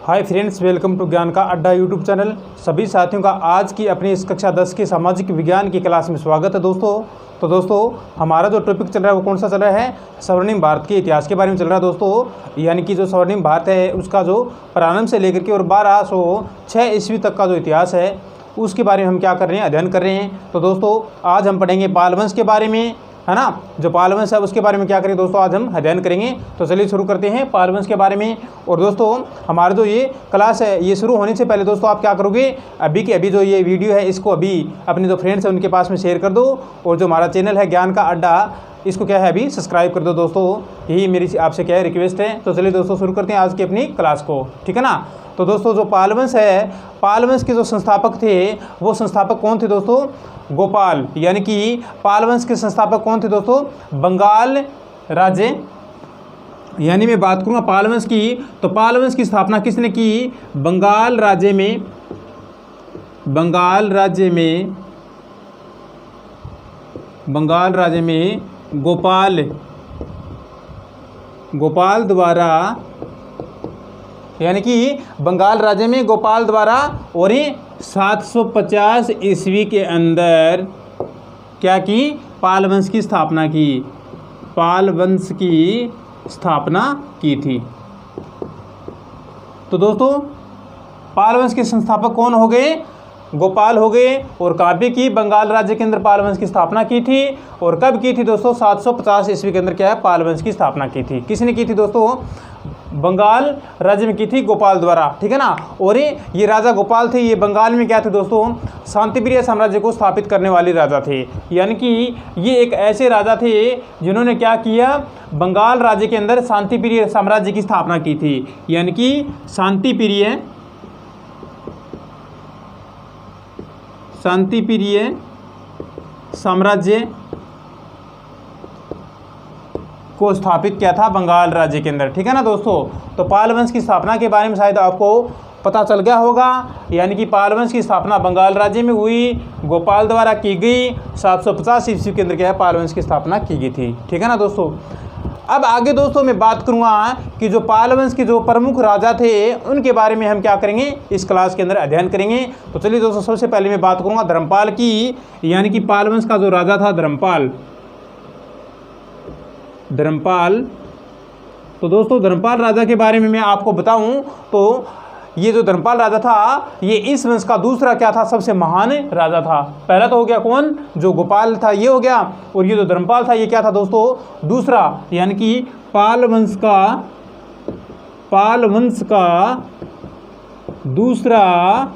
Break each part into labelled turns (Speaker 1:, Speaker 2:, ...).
Speaker 1: Hi friends, welcome to ज्ञान का अड्डा यूट्यूब चैनल। सभी साथियों का आज की अपनी इस कक्षा 10 की सामाजिक विज्ञान की क्लास में स्वागत है दोस्तों। तो दोस्तों, हमारा जो टॉपिक चल रहा है वो कौन सा चल रहा है? स्वर्णिम भारत के इतिहास के बारे में चल रहा है दोस्तों। यानी कि जो स्वर्णिम भारत है उसका जो प्रारंभ से लेकर के और 1206 ईस्वी तक का जो इतिहास है उसके बारे में हम क्या कर रहे हैं, अध्ययन कर रहे हैं। तो दोस्तों, आज हम पढ़ेंगे पाल वंश के बारे में, है ना। जो पाल वंश है उसके बारे में क्या करेंगे दोस्तों, आज हम अध्ययन करेंगे। तो चलिए शुरू करते हैं पाल वंश के बारे में। और दोस्तों, हमारा जो ये क्लास है ये शुरू होने से पहले दोस्तों आप क्या करोगे, अभी के अभी जो ये वीडियो है इसको अभी अपने जो फ्रेंड्स हैं उनके पास में शेयर कर दो। और जो हमारा चैनल है ज्ञान का अड्डा, इसको क्या है अभी सब्सक्राइब कर दो दोस्तों। यही मेरी आपसे क्या है रिक्वेस्ट है। तो चलिए दोस्तों शुरू करते हैं आज की अपनी क्लास को, ठीक है ना। तो दोस्तों, जो पाल वंश है, पाल वंश के जो संस्थापक थे वो संस्थापक कौन थे दोस्तों? गोपाल। यानी कि पाल वंश के संस्थापक कौन थे दोस्तों? बंगाल राज्य। यानी मैं बात करूँगा पाल वंश की, तो पाल वंश की स्थापना किसने की? बंगाल राज्य में, बंगाल राज्य में गोपाल द्वारा, यानी कि बंगाल राज्य में गोपाल द्वारा, और ये 750 ईस्वी के अंदर क्या की? पाल वंश की स्थापना की, पाल वंश की स्थापना की थी। तो दोस्तों, पाल वंश के संस्थापक कौन हो गए? गोपाल हो गए। और कहाँ पे की? बंगाल राज्य के अंदर पाल वंश की स्थापना की थी। और कब की थी दोस्तों? 750 ईस्वी के अंदर क्या है, पाल वंश की स्थापना की थी। किसने की थी दोस्तों? बंगाल राज्य में की थी गोपाल द्वारा, ठीक है ना। और ये राजा गोपाल थे, ये बंगाल में क्या थे दोस्तों? शांतिप्रिय साम्राज्य को स्थापित करने वाले राजा थे। यानी कि ये एक ऐसे राजा थे जिन्होंने क्या किया, बंगाल राज्य के अंदर शांतिप्रिय साम्राज्य की स्थापना की थी। यानी कि शांतिप्रिय साम्राज्य को स्थापित किया था बंगाल राज्य के अंदर, ठीक है ना दोस्तों। तो पाल वंश की स्थापना के बारे में शायद आपको पता चल गया होगा। यानी कि पाल वंश की स्थापना बंगाल राज्य में हुई, गोपाल द्वारा की गई। 750 ईस्वी के अंदर क्या है, पाल वंश की स्थापना की गई थी, ठीक है ना दोस्तों। अब आगे दोस्तों मैं बात करूँगा कि जो पाल वंश के जो प्रमुख राजा थे उनके बारे में हम क्या करेंगे, इस क्लास के अंदर अध्ययन करेंगे। तो चलिए दोस्तों, सबसे पहले मैं बात करूँगा धर्मपाल की। यानी कि पाल वंश का जो राजा था धर्मपाल। तो दोस्तों, धर्मपाल राजा के बारे में मैं आपको बताऊं तो ये जो धर्मपाल राजा था ये इस वंश का दूसरा क्या था, सबसे महान राजा था। पहला तो हो गया कौन? जो गोपाल था ये हो गया। और ये जो धर्मपाल था ये क्या था दोस्तों? दूसरा। यानी कि पाल वंश का दूसरा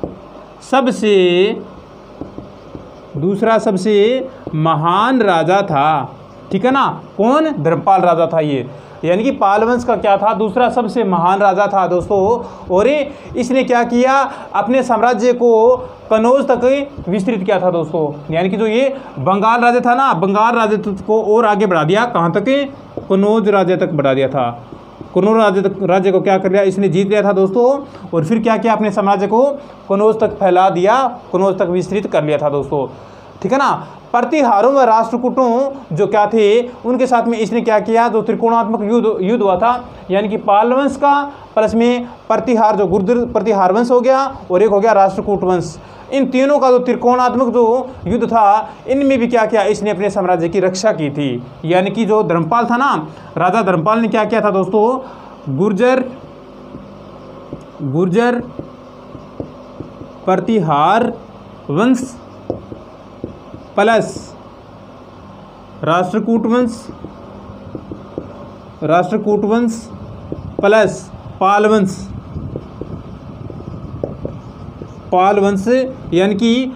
Speaker 1: सबसे महान राजा था, ठीक है ना। कौन? धर्मपाल राजा था ये। यानी कि पाल वंश का क्या था, दूसरा सबसे महान राजा था दोस्तों। और इसने क्या किया, अपने साम्राज्य को कनौज तक विस्तृत किया था दोस्तों। यानी कि जो ये बंगाल राज्य था ना, बंगाल राज्य को और आगे बढ़ा दिया, कहाँ तक? कनौज राज्य तक बढ़ा दिया था। कनौज राज्य को क्या कर लिया, इसने जीत लिया था दोस्तों। और फिर क्या किया, अपने साम्राज्य को कनौज तक फैला दिया, कनौज तक विस्तृत कर लिया था दोस्तों, ठीक है ना। प्रतिहारों व राष्ट्रकूटों जो क्या थे उनके साथ में इसने क्या किया, जो त्रिकोणात्मक युद्ध हुआ था। यानी कि पाल वंश का प्लस में प्रतिहार, जो गुर्जर प्रतिहार वंश हो गया, और एक हो गया राष्ट्रकूट वंश। इन तीनों का जो त्रिकोणात्मक जो युद्ध था इनमें भी क्या किया, इसने अपने साम्राज्य की रक्षा की थी। यानी कि जो धर्मपाल था ना, राजा धर्मपाल ने क्या किया था दोस्तों? गुर्जर प्रतिहार वंश प्लस राष्ट्रकूट वंश प्लस पाल वंश। यानी कि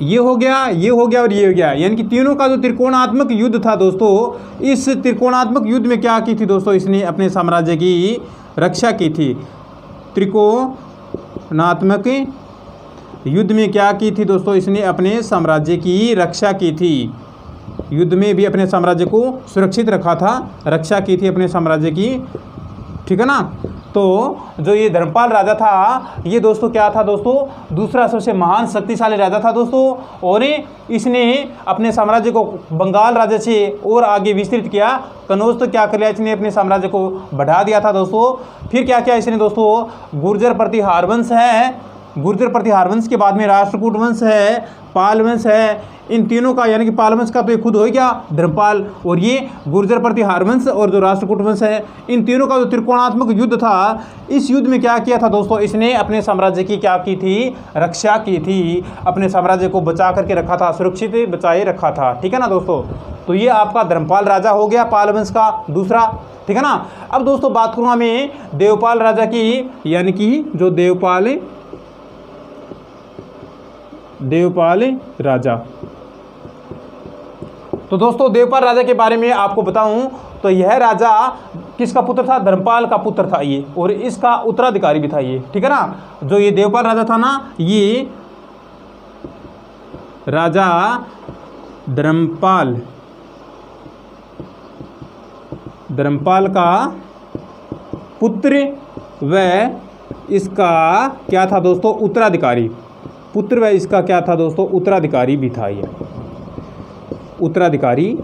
Speaker 1: ये हो गया और ये हो गया। यानी कि तीनों का जो त्रिकोणात्मक युद्ध था दोस्तों, इस त्रिकोणात्मक युद्ध में क्या की थी दोस्तों, इसने अपने साम्राज्य की रक्षा की थी। त्रिकोणात्मक युद्ध में क्या की थी दोस्तों, इसने अपने साम्राज्य की रक्षा की थी। युद्ध में भी अपने साम्राज्य को सुरक्षित रखा था, रक्षा की थी अपने साम्राज्य की, ठीक है ना। तो जो ये धर्मपाल राजा था ये दोस्तों क्या था दोस्तों, दूसरा सबसे महान शक्तिशाली राजा था दोस्तों। और इसने अपने साम्राज्य को बंगाल राज्य से और आगे विस्तृत किया। कनौज तो क्या कर लिया इसने, अपने साम्राज्य को बढ़ा दिया था दोस्तों। फिर क्या किया इसने दोस्तों, गुर्जर प्रतिहार वंश है, गुर्जर प्रतिहार वंश के बाद में राष्ट्रकूट वंश है, पाल वंश है, इन तीनों का यानी कि पाल वंश का तो ये खुद हो गया धर्मपाल, और ये गुर्जर प्रतिहार वंश और जो राष्ट्रकूट वंश है, इन तीनों का जो त्रिकोणात्मक युद्ध था, इस युद्ध में क्या किया था दोस्तों, इसने अपने साम्राज्य की क्या की थी, रक्षा की थी, अपने साम्राज्य को बचा करके रखा था, सुरक्षित बचाए रखा था। ठीक है ना दोस्तों। तो ये आपका धर्मपाल राजा हो गया पाल वंश का दूसरा। ठीक है ना। अब दोस्तों बात करूँगा मैं देवपाल राजा की, यानी कि जो देवपाल राजा। तो दोस्तों देवपाल राजा के बारे में आपको बताऊं तो यह राजा किसका पुत्र था, धर्मपाल का पुत्र था ये, और इसका उत्तराधिकारी भी था ये। ठीक है ना। जो ये देवपाल राजा था ना, ये राजा धर्मपाल का पुत्र व इसका क्या था दोस्तों, उत्तराधिकारी, पुत्र व इसका क्या था दोस्तों, उत्तराधिकारी भी था, ये उत्तराधिकारी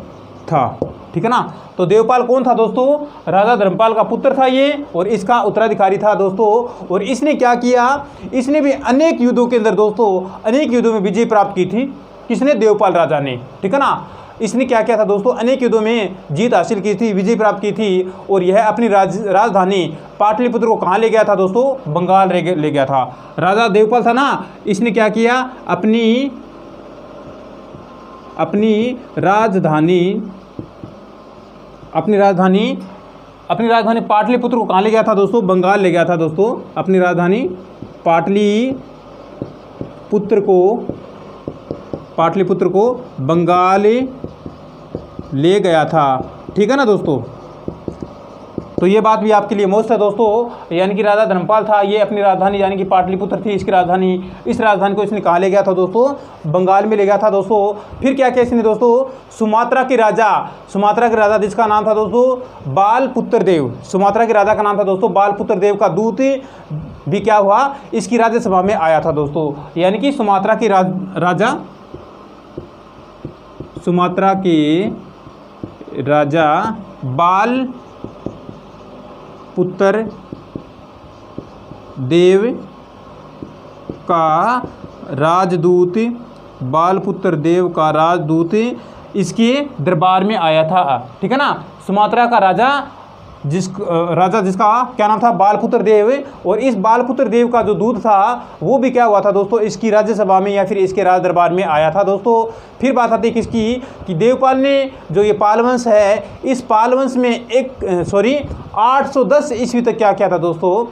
Speaker 1: था। ठीक है ना। तो देवपाल कौन था दोस्तों, राजा धर्मपाल का पुत्र था ये, और इसका उत्तराधिकारी था दोस्तों। और इसने क्या किया, इसने भी अनेक युद्धों के अंदर दोस्तों, अनेक युद्धों में विजय प्राप्त की थी। किसने, देवपाल राजा ने। ठीक है ना। इसने क्या किया था दोस्तों, अनेक युद्धों में जीत हासिल की थी, विजय प्राप्त की थी। और यह अपनी राजधानी पाटलिपुत्र को कहाँ ले गया था दोस्तों, बंगाल ले गया था। राजा देवपाल था ना, इसने क्या किया, अपनी राजधानी पाटलिपुत्र को कहाँ ले गया था दोस्तों, बंगाल ले गया था दोस्तों। अपनी राजधानी पाटलिपुत्र को बंगाल ले गया था। ठीक है ना दोस्तों। तो ये बात भी आपके लिए मस्त है दोस्तों, यानी कि राजा धर्मपाल था, ये अपनी राजधानी यानी कि पाटलिपुत्र थी इसकी राजधानी, इस राजधानी को इसने कहाँ ले गया था दोस्तों, बंगाल में ले गया था दोस्तों। फिर क्या किया इसने दोस्तों, सुमात्रा के राजा जिसका नाम था दोस्तों बालपुत्र देव, सुमात्रा के राजा का नाम था दोस्तों बालपुत्र देव का दूत भी क्या हुआ, इसकी राज्यसभा में आया था दोस्तों। यानी कि सुमात्रा के राजा बालपुत्र देव का राजदूत इसके दरबार में आया था। ठीक है ना। सुमात्रा का राजा जिसका क्या नाम था, बालपुत्र देव, और इस बालपुत्र देव का जो दूत था वो भी क्या हुआ था दोस्तों, इसकी राज्यसभा में या फिर इसके राज दरबार में आया था दोस्तों। फिर बात आती है किसकी, कि देवपाल ने जो ये पालवंश है, इस पालवंश में 810 ईस्वी तक क्या किया था दोस्तों,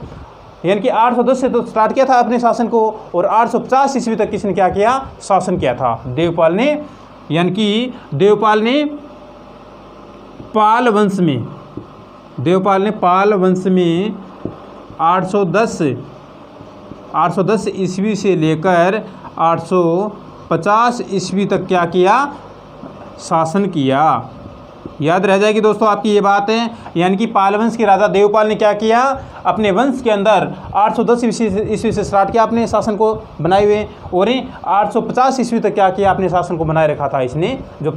Speaker 1: यानी कि 810 से तो स्टार्ट किया था अपने शासन को, और 850 ईस्वी तक किसने क्या किया, शासन किया था देवपाल ने। यानी कि देवपाल ने पाल वंश में 810 ईस्वी से लेकर 850 ईस्वी तक क्या किया, शासन किया। याद रह जाएगी दोस्तों आपकी ये बात है। यानी कि पाल वंश के राजा देवपाल ने क्या किया, अपने वंश के अंदर 810 ईस्वी से स्टार्ट किया अपने शासन को बनाए हुए, और 850 ईस्वी तक क्या किया, अपने शासन को बनाए रखा था इसने, जो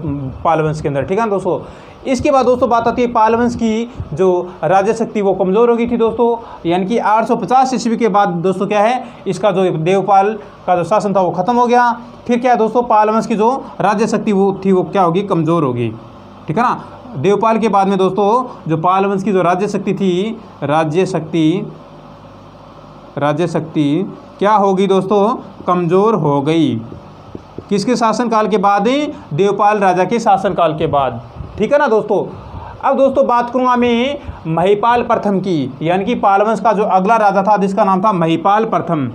Speaker 1: पाल वंश के अंदर। ठीक है ना दोस्तों। इसके बाद दोस्तों बात आती है पाल वंश की जो राज्य शक्ति वो कमज़ोर हो गई थी दोस्तों। यानी कि 850 ईस्वी के बाद दोस्तों क्या है, इसका जो देवपाल का जो शासन था वो ख़त्म हो गया। फिर क्या है दोस्तों, पाल वंश की जो राज्य शक्ति वो क्या होगी, कमज़ोर होगी। ठीक है ना। देवपाल के बाद में दोस्तों जो पाल वंश की जो राज्य शक्ति थी, राज्य शक्ति क्या होगी दोस्तों, कमज़ोर हो गई। किसके शासनकाल के बाद, देवपाल राजा के शासनकाल के बाद। ठीक है ना दोस्तों। अब दोस्तों बात करूँगा मैं महिपाल प्रथम की, यानी कि पाल वंश का जो अगला राजा था जिसका नाम था महिपाल प्रथम।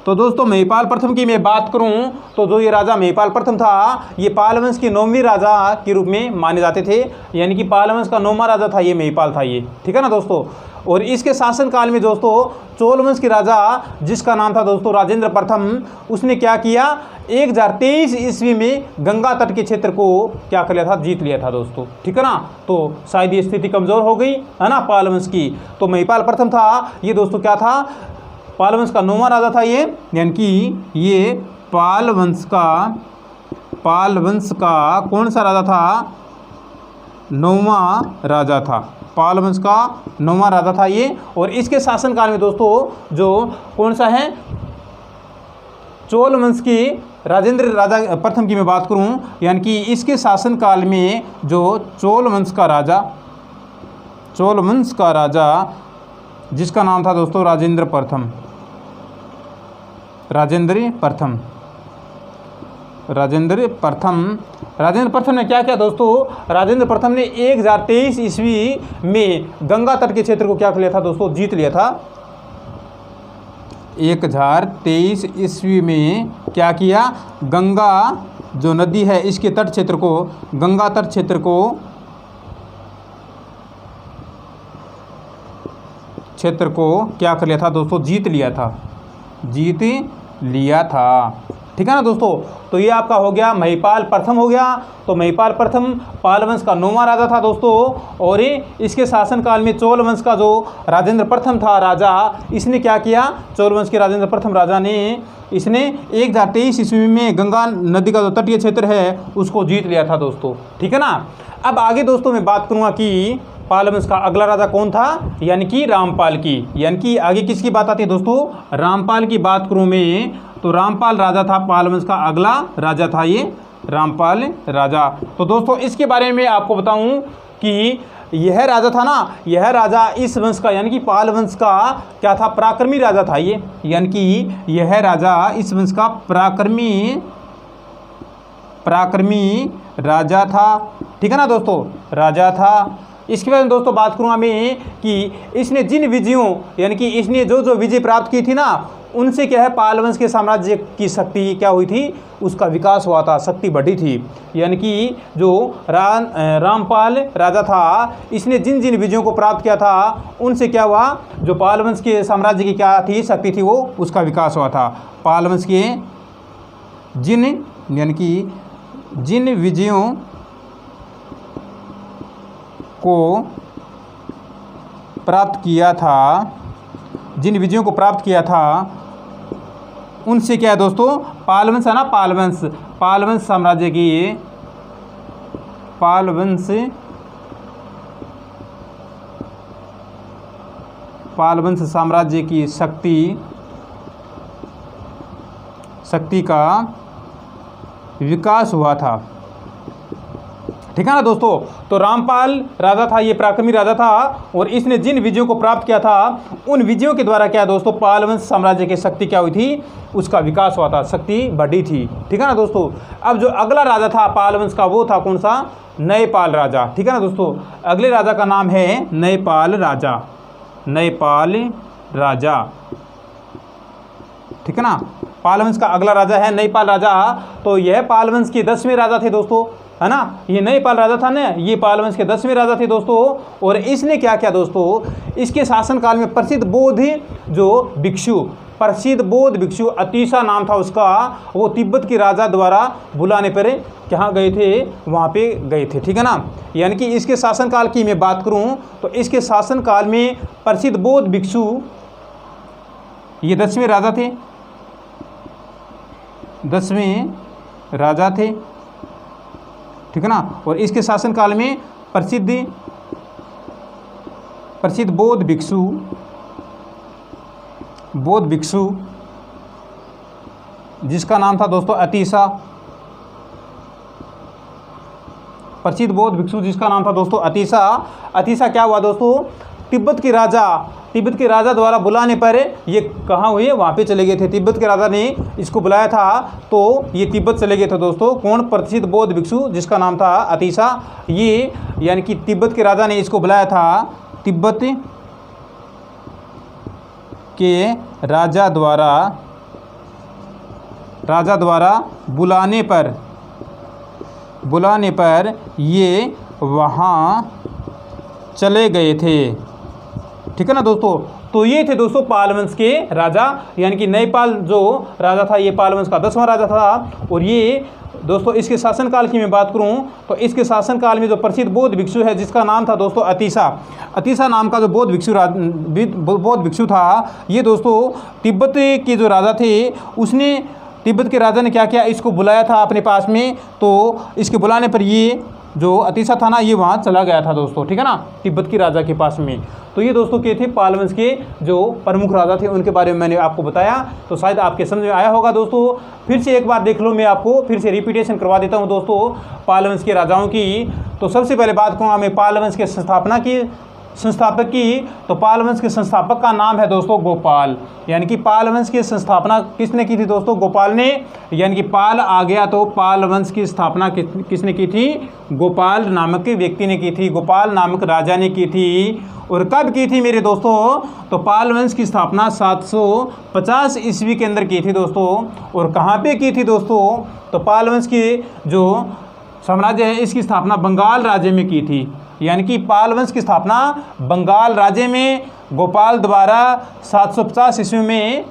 Speaker 1: तो दोस्तों महिपाल प्रथम की मैं बात करूं तो जो ये राजा महिपाल प्रथम था, ये पाल वंश के 9वें राजा के रूप में माने जाते थे। यानी कि पाल वंश का 9वां राजा था ये महिपाल था ये। ठीक है ना दोस्तों। और इसके शासनकाल में दोस्तों चोल वंश के राजा जिसका नाम था दोस्तों राजेंद्र प्रथम, उसने क्या किया, 1023 ईस्वी में गंगा तट के क्षेत्र को क्या कर लिया था, जीत लिया था दोस्तों। ठीक है ना। तो शायद ये स्थिति कमज़ोर हो गई है ना पाल वंश की। तो महिपाल प्रथम था ये दोस्तों, क्या था, पाल वंश का 9वां राजा था ये, यानी कि ये पाल वंश का कौन सा राजा था, 9वां राजा था। पाल वंश का 9वां राजा था ये। और इसके शासनकाल में दोस्तों जो कौन सा है, चोल वंश की राजेंद्र राजा प्रथम की मैं बात करूं, यानी कि इसके शासनकाल में जो चोल वंश का राजा जिसका नाम था दोस्तों राजेंद्र प्रथम ने क्या किया दोस्तों, राजेंद्र प्रथम ने 1023 ईस्वी में गंगा तट के क्षेत्र को क्या कर लिया था दोस्तों, जीत लिया था। 1023 ईस्वी में क्या किया, गंगा जो नदी है इसके तट क्षेत्र को, गंगा तट क्षेत्र को क्या कर लिया था दोस्तों, जीत लिया था। ठीक है ना दोस्तों। तो ये आपका हो गया महिपाल प्रथम हो गया। तो महिपाल प्रथम पाल वंश का 9वां राजा था दोस्तों। और इसके शासनकाल में चोल वंश का जो राजेंद्र प्रथम था राजा, इसने क्या किया, चोल वंश के राजेंद्र प्रथम राजा ने इसने 1023 ईस्वी में गंगा नदी का जो तटीय क्षेत्र है उसको जीत लिया था दोस्तों। ठीक है ना। अब आगे दोस्तों मैं बात करूँगा कि पाल वंश का अगला राजा कौन था, यानी कि रामपाल की। यानी कि आगे किसकी बात आती है दोस्तों, रामपाल की बात करूँ मैं, तो रामपाल राजा था पाल वंश का अगला राजा था ये रामपाल राजा। तो दोस्तों इसके बारे में आपको बताऊं कि यह राजा था ना, यह राजा इस वंश का यानी कि पाल वंश का क्या था, पराक्रमी राजा था ये, यानी कि यह राजा इस वंश का पराक्रमी राजा था। ठीक है ना दोस्तों, राजा था। इसके बाद दोस्तों बात करूँगा मैं कि इसने जिन विजयों यानी कि इसने जो विजय प्राप्त की थी ना, उनसे क्या है, पाल वंश के साम्राज्य की शक्ति क्या हुई थी, उसका विकास हुआ था, शक्ति बढ़ी थी। यानी कि जो रामपाल राजा था, इसने जिन जिन विजयों को प्राप्त किया था उनसे क्या हुआ, जो पाल वंश के साम्राज्य की क्या थी, शक्ति थी, वो उसका विकास हुआ था। पाल वंश के जिन विजयों को प्राप्त किया था उनसे क्या है दोस्तों, पाल वंश है ना, पाल वंश साम्राज्य की पाल वंश साम्राज्य की शक्ति का विकास हुआ था। ठीक है ना दोस्तों। तो रामपाल राजा था, ये पराक्रमी राजा था, और इसने जिन विजयों को प्राप्त किया था उन विजयों के द्वारा क्या दोस्तों, पाल वंश साम्राज्य की शक्ति क्या हुई थी, उसका विकास हुआ था, शक्ति बढ़ी थी। ठीक है ना दोस्तों। अब जो अगला राजा था पाल वंश का, वो था कौन सा, नयपाल राजा। ठीक है ना दोस्तों। अगले राजा का नाम है नयपाल राजा। ठीक है ना। पाल वंश का अगला राजा है नयपाल राजा। तो यह पाल वंश के 10वें राजा थे दोस्तों, है ना। ये नयपाल राजा था ना, ये पाल वंश के 10वें राजा थे दोस्तों। और इसने क्या किया दोस्तों, इसके शासनकाल में प्रसिद्ध बौद्ध भिक्षु अतीसा नाम था उसका, वो तिब्बत के राजा द्वारा बुलाने पर कहाँ गए थे, वहाँ पे गए थे। ठीक है ना। यानी कि इसके शासनकाल की मैं बात करूँ तो इसके शासनकाल में प्रसिद्ध बौद्ध भिक्षु ये 10वें राजा थे। ठीक है ना। और इसके शासनकाल में प्रसिद्ध बौद्ध भिक्षु जिसका नाम था दोस्तों अतीसा। प्रसिद्ध बौद्ध भिक्षु जिसका नाम था दोस्तों अतीसा। अतीसा क्या हुआ दोस्तों, तिब्बत के राजा द्वारा बुलाने पर ये कहाँ हुए, वहाँ पे चले गए थे। तिब्बत के राजा ने इसको बुलाया था तो ये तिब्बत चले गए थे दोस्तों। कौन, प्रसिद्ध बौद्ध भिक्षु जिसका नाम था अतीसा। ये यानी कि तिब्बत के राजा ने इसको बुलाया था। तिब्बत के राजा द्वारा बुलाने पर ये वहाँ चले गए थे। ठीक है ना दोस्तों। तो ये थे दोस्तों पाल वंश के राजा, यानी कि नयपाल जो राजा था ये पाल वंश का 10वां राजा था। और ये दोस्तों इसके शासनकाल की मैं बात करूं तो इसके शासनकाल में जो प्रसिद्ध बौद्ध भिक्षु है जिसका नाम था दोस्तों अतीसा नाम का जो बौद्ध भिक्षु था, ये दोस्तों तिब्बत के जो राजा थे उसने, तिब्बत के राजा ने क्या किया, इसको बुलाया था अपने पास में। तो इसके बुलाने पर ये जो अतीसा था ना ये वहाँ चला गया था दोस्तों, ठीक है ना, तिब्बत के राजा के पास में। तो ये दोस्तों के थे पाल वंश के जो प्रमुख राजा थे, उनके बारे में मैंने आपको बताया। तो शायद आपके समझ में आया होगा दोस्तों। फिर से एक बार देख लो, मैं आपको फिर से रिपीटेशन करवा देता हूँ दोस्तों पाल वंश के राजाओं की। तो सबसे पहले बात करूँगा मैं पाल वंश के संस्थापक की। तो पाल वंश के संस्थापक का नाम है दोस्तों गोपाल, यानी कि पाल वंश की स्थापना किसने की थी दोस्तों, गोपाल ने। यानी कि पाल आ गया तो पाल वंश की स्थापना किसने की थी, गोपाल नामक व्यक्ति ने की थी, गोपाल नामक राजा ने की थी। और कब की थी मेरे दोस्तों, तो पाल वंश की स्थापना 750 ईस्वी के अंदर की थी दोस्तों। और कहाँ पे की थी दोस्तों, तो पाल वंश की जो साम्राज्य है इसकी स्थापना बंगाल राज्य में की थी। यानी कि पाल वंश की स्थापना बंगाल राज्य में गोपाल द्वारा 750 ईस्वी में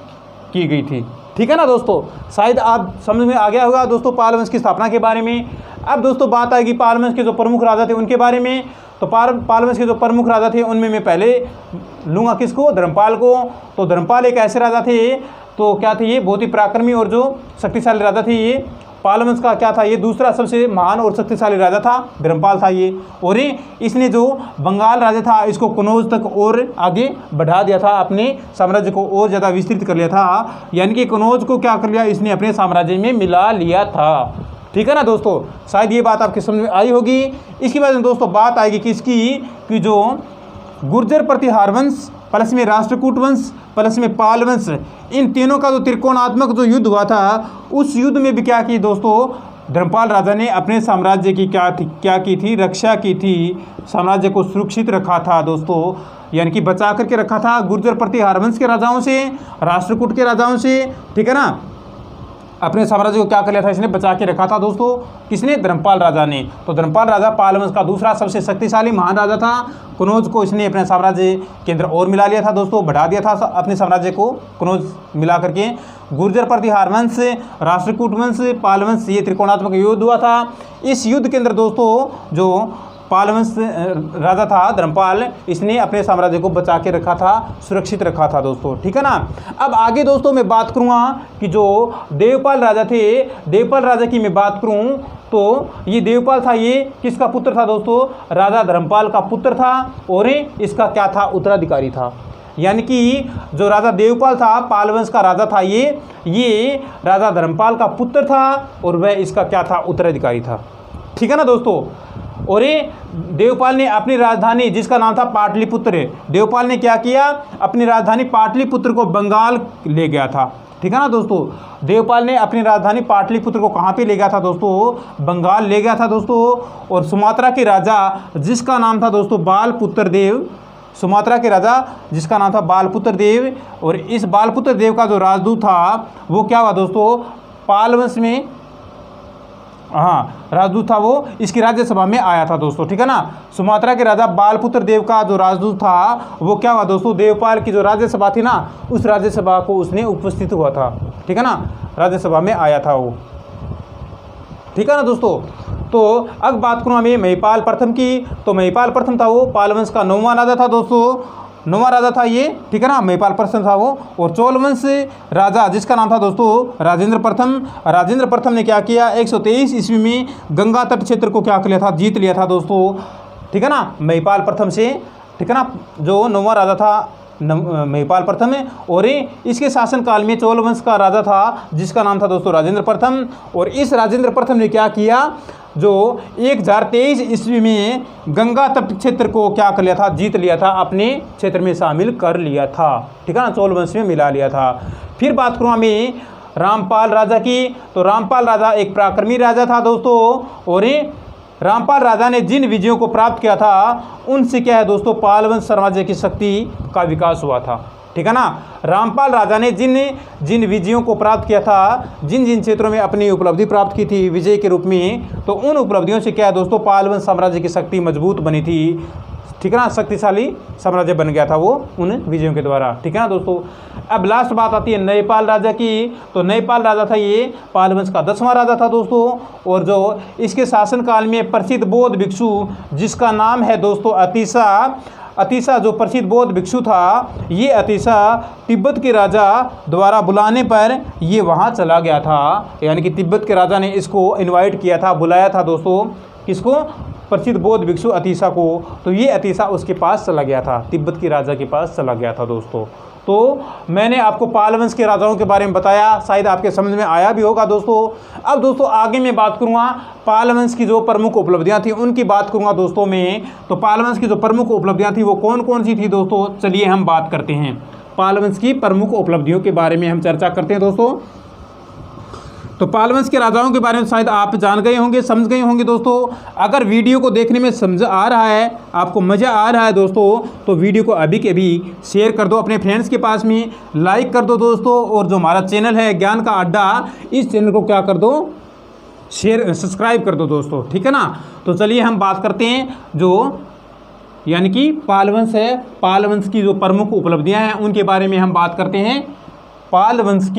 Speaker 1: की गई थी, ठीक है ना दोस्तों। शायद आप समझ में आ गया होगा दोस्तों पाल वंश की स्थापना के बारे में। अब दोस्तों बात आएगी पाल वंश के जो प्रमुख राजा थे उनके बारे में। तो पाल वंश के जो प्रमुख राजा थे उनमें मैं पहले लूँगा किसको, धर्मपाल को। तो धर्मपाल एक ऐसे राजा थे, तो क्या थे ये, बहुत ही पराक्रमी और जो शक्तिशाली राजा थे। ये पाल वंश का क्या था, ये दूसरा सबसे महान और शक्तिशाली राजा था, धर्मपाल था ये। और इसने जो बंगाल राज्य था इसको कनौज तक और आगे बढ़ा दिया था, अपने साम्राज्य को और ज़्यादा विस्तृत कर लिया था। यानी कि कनौज को क्या कर लिया, इसने अपने साम्राज्य में मिला लिया था, ठीक है ना दोस्तों। शायद ये बात आपके समझ में आई होगी। इसके बाद दोस्तों बात आएगी किसकी, कि जो गुर्जर प्रतिहार वंश प्लस में राष्ट्रकूट वंश प्लस में पाल वंश, इन तीनों का जो त्रिकोणात्मक जो युद्ध हुआ था, उस युद्ध में भी क्या की दोस्तों, धर्मपाल राजा ने अपने साम्राज्य की क्या की थी, रक्षा की थी, साम्राज्य को सुरक्षित रखा था दोस्तों, यानी कि बचा करके रखा था गुर्जर प्रतिहार वंश के राजाओं से, राष्ट्रकूट के राजाओं से, ठीक है ना। अपने साम्राज्य को क्या कर लिया था, इसने बचा के रखा था दोस्तों, किसने, धर्मपाल राजा ने। तो धर्मपाल राजा पाल वंश का दूसरा सबसे शक्तिशाली महान राजा था। कनौज को इसने अपने साम्राज्य के अंदर और मिला लिया था दोस्तों, बढ़ा दिया था अपने साम्राज्य को, कनौज मिला करके। गुर्जर प्रतिहार वंश, राष्ट्रकूट वंश, पाल वंश, ये त्रिकोणात्मक युद्ध हुआ था। इस युद्ध के अंदर दोस्तों जो पाल वंश राजा था धर्मपाल, इसने अपने साम्राज्य को बचा के रखा था, सुरक्षित रखा था दोस्तों, ठीक है ना। अब आगे दोस्तों मैं बात करूँगा कि जो देवपाल राजा थे, देवपाल राजा की मैं बात करूँ तो ये देवपाल था, ये किसका पुत्र था दोस्तों, राजा धर्मपाल का पुत्र था। और इसका क्या था, उत्तराधिकारी था। यानी कि जो राजा देवपाल था, पाल वंश का राजा था ये राजा धर्मपाल का पुत्र था और वह इसका क्या था, उत्तराधिकारी था, ठीक है ना दोस्तों। और ये देवपाल ने अपनी राजधानी जिसका नाम था पाटलिपुत्र, देवपाल ने क्या किया, अपनी राजधानी पाटलिपुत्र को बंगाल ले गया था, ठीक है ना दोस्तों। देवपाल ने अपनी राजधानी पाटलिपुत्र को कहाँ पे ले गया था दोस्तों, बंगाल ले गया था दोस्तों। और सुमात्रा के राजा जिसका नाम था दोस्तों बालपुत्र देव, सुमात्रा के राजा जिसका नाम था बालपुत्र देव, और इस बालपुत्र देव का जो राजदूत था वो क्या हुआ दोस्तों, पाल वंश में, हाँ राजदूत था वो, इसकी राज्यसभा में आया था दोस्तों, ठीक है ना। सुमात्रा के राजा बालपुत्र देव का जो राजदूत था वो क्या हुआ दोस्तों, देवपाल की जो राज्यसभा थी ना, उस राज्यसभा को उसने उपस्थित हुआ था, ठीक है ना, राज्यसभा में आया था वो, ठीक है ना दोस्तों। तो अब बात करूँ मैं महिपाल प्रथम की। तो महिपाल प्रथम था वो पाल वंश का 9वां राजा था दोस्तों, 9वां राजा था ये, ठीक है ना, महिपाल प्रथम था वो। और चोल वंश राजा जिसका नाम था दोस्तों राजेंद्र प्रथम, राजेंद्र प्रथम ने क्या किया, 123 ईस्वी में गंगा तट क्षेत्र को क्या कर लिया था, जीत लिया था दोस्तों, ठीक है ना, महिपाल प्रथम से, ठीक है ना। जो 9वां राजा था महिपाल प्रथम है। और इसके शासनकाल में चोल वंश का राजा था जिसका नाम था दोस्तों राजेंद्र प्रथम। और इस राजेंद्र प्रथम ने क्या किया, जो 1023 ईस्वी में गंगा तट क्षेत्र को क्या कर लिया था, जीत लिया था, अपने क्षेत्र में शामिल कर लिया था, ठीक है ना, चोल वंश में मिला लिया था। फिर बात करूँ मैं रामपाल राजा की। तो रामपाल राजा एक पराक्रमी राजा था दोस्तों। और रामपाल राजा ने जिन विजयों को प्राप्त किया था उनसे क्या है दोस्तों, पाल वंश साम्राज्य की शक्ति का विकास हुआ था, ठीक है ना। रामपाल राजा ने जिन विजयों को प्राप्त किया था, जिन जिन क्षेत्रों में अपनी उपलब्धि प्राप्त की थी विजय के रूप में, तो उन उपलब्धियों से क्या है दोस्तों, पाल वंश साम्राज्य की शक्ति मजबूत बनी थी, ठीक है ना, शक्तिशाली साम्राज्य बन गया था वो उन विजयों के द्वारा। ठीक है ना दोस्तों। अब लास्ट बात आती है नयपाल राजा की। तो नयपाल राजा था ये पाल वंश का 10वां राजा था दोस्तों, और जो इसके शासनकाल में प्रसिद्ध बौद्ध भिक्षु जिसका नाम है दोस्तों अतिशा जो प्रसिद्ध बौद्ध भिक्षु था, ये अतिशा तिब्बत के राजा द्वारा बुलाने पर ये वहाँ चला गया था। यानी कि तिब्बत के राजा ने इसको इनवाइट किया था, बुलाया था दोस्तों, किसको? प्रसिद्ध बौद्ध भिक्षु अतिशा को। तो ये अतिशा उसके पास चला गया था, तिब्बत के राजा के पास चला गया था दोस्तों। तो मैंने आपको पाल वंश के राजाओं के बारे में बताया, शायद आपके समझ में आया भी होगा दोस्तों। अब दोस्तों आगे मैं बात करूँगा पाल वंश की जो प्रमुख उपलब्धियां थी उनकी बात करूँगा दोस्तों मैं। तो पाल वंश की जो प्रमुख उपलब्धियां थी वो कौन कौन सी थी दोस्तों, चलिए हम बात करते हैं। पाल वंश की प्रमुख उपलब्धियों के बारे में हम चर्चा करते हैं दोस्तों। तो पाल वंश के राजाओं के बारे में शायद आप जान गए होंगे, समझ गए होंगे दोस्तों। अगर वीडियो को देखने में समझ आ रहा है, आपको मज़ा आ रहा है दोस्तों, तो वीडियो को अभी के अभी शेयर कर दो अपने फ्रेंड्स के पास में, लाइक कर दो दोस्तों। और जो हमारा चैनल है ज्ञान का अड्डा, इस चैनल को क्या कर दो, शेयर सब्सक्राइब कर दो दोस्तों। ठीक है ना। तो चलिए हम बात करते हैं जो यानी कि पाल वंश है, पाल वंश की जो प्रमुख उपलब्धियाँ हैं उनके बारे में हम बात करते हैं। पाल वंश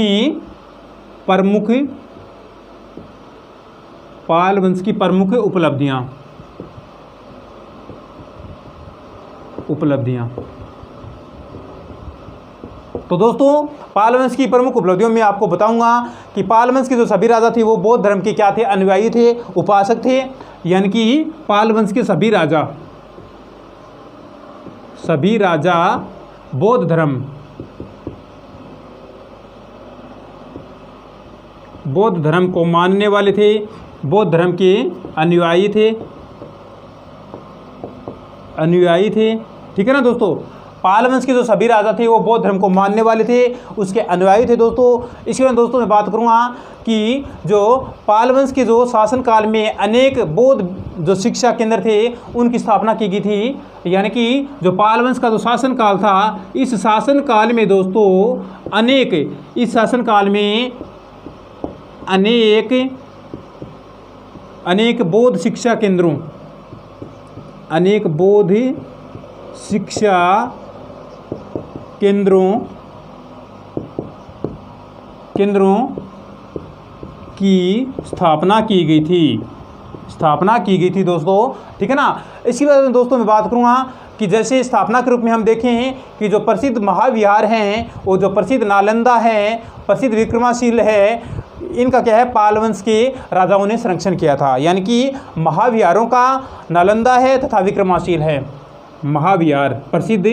Speaker 1: की प्रमुख उपलब्धियां। तो दोस्तों पाल वंश की प्रमुख उपलब्धियों में आपको बताऊंगा कि पाल वंश के जो सभी राजा थे वो बौद्ध धर्म के क्या थे, अनुयायी थे, उपासक थे। यानी कि पाल वंश के सभी राजा बौद्ध धर्म को मानने वाले थे, बौद्ध धर्म के अनुयायी थे। ठीक है ना दोस्तों। पाल वंश के जो सभी राजा थे वो बौद्ध धर्म को मानने वाले थे, उसके अनुयायी थे दोस्तों। इसके बाद दोस्तों मैं बात करूँगा कि जो पाल वंश के जो शासनकाल में अनेक बौद्ध जो शिक्षा केंद्र थे उनकी स्थापना की गई थी। यानी कि जो पाल वंश का जो शासनकाल था, इस शासनकाल में दोस्तों अनेक बौद्ध शिक्षा केंद्रों की स्थापना की गई थी दोस्तों। ठीक है ना। इसके बाद दोस्तों मैं बात करूँगा कि जैसे स्थापना के रूप में हम देखें कि जो प्रसिद्ध महाविहार हैं, वो जो प्रसिद्ध नालंदा है, प्रसिद्ध विक्रमाशील है, इनका क्या है, पाल वंश के राजाओं ने संरक्षण किया था। यानी कि महाविहारों का नालंदा है तथा विक्रमाशील है। महाविहार प्रसिद्ध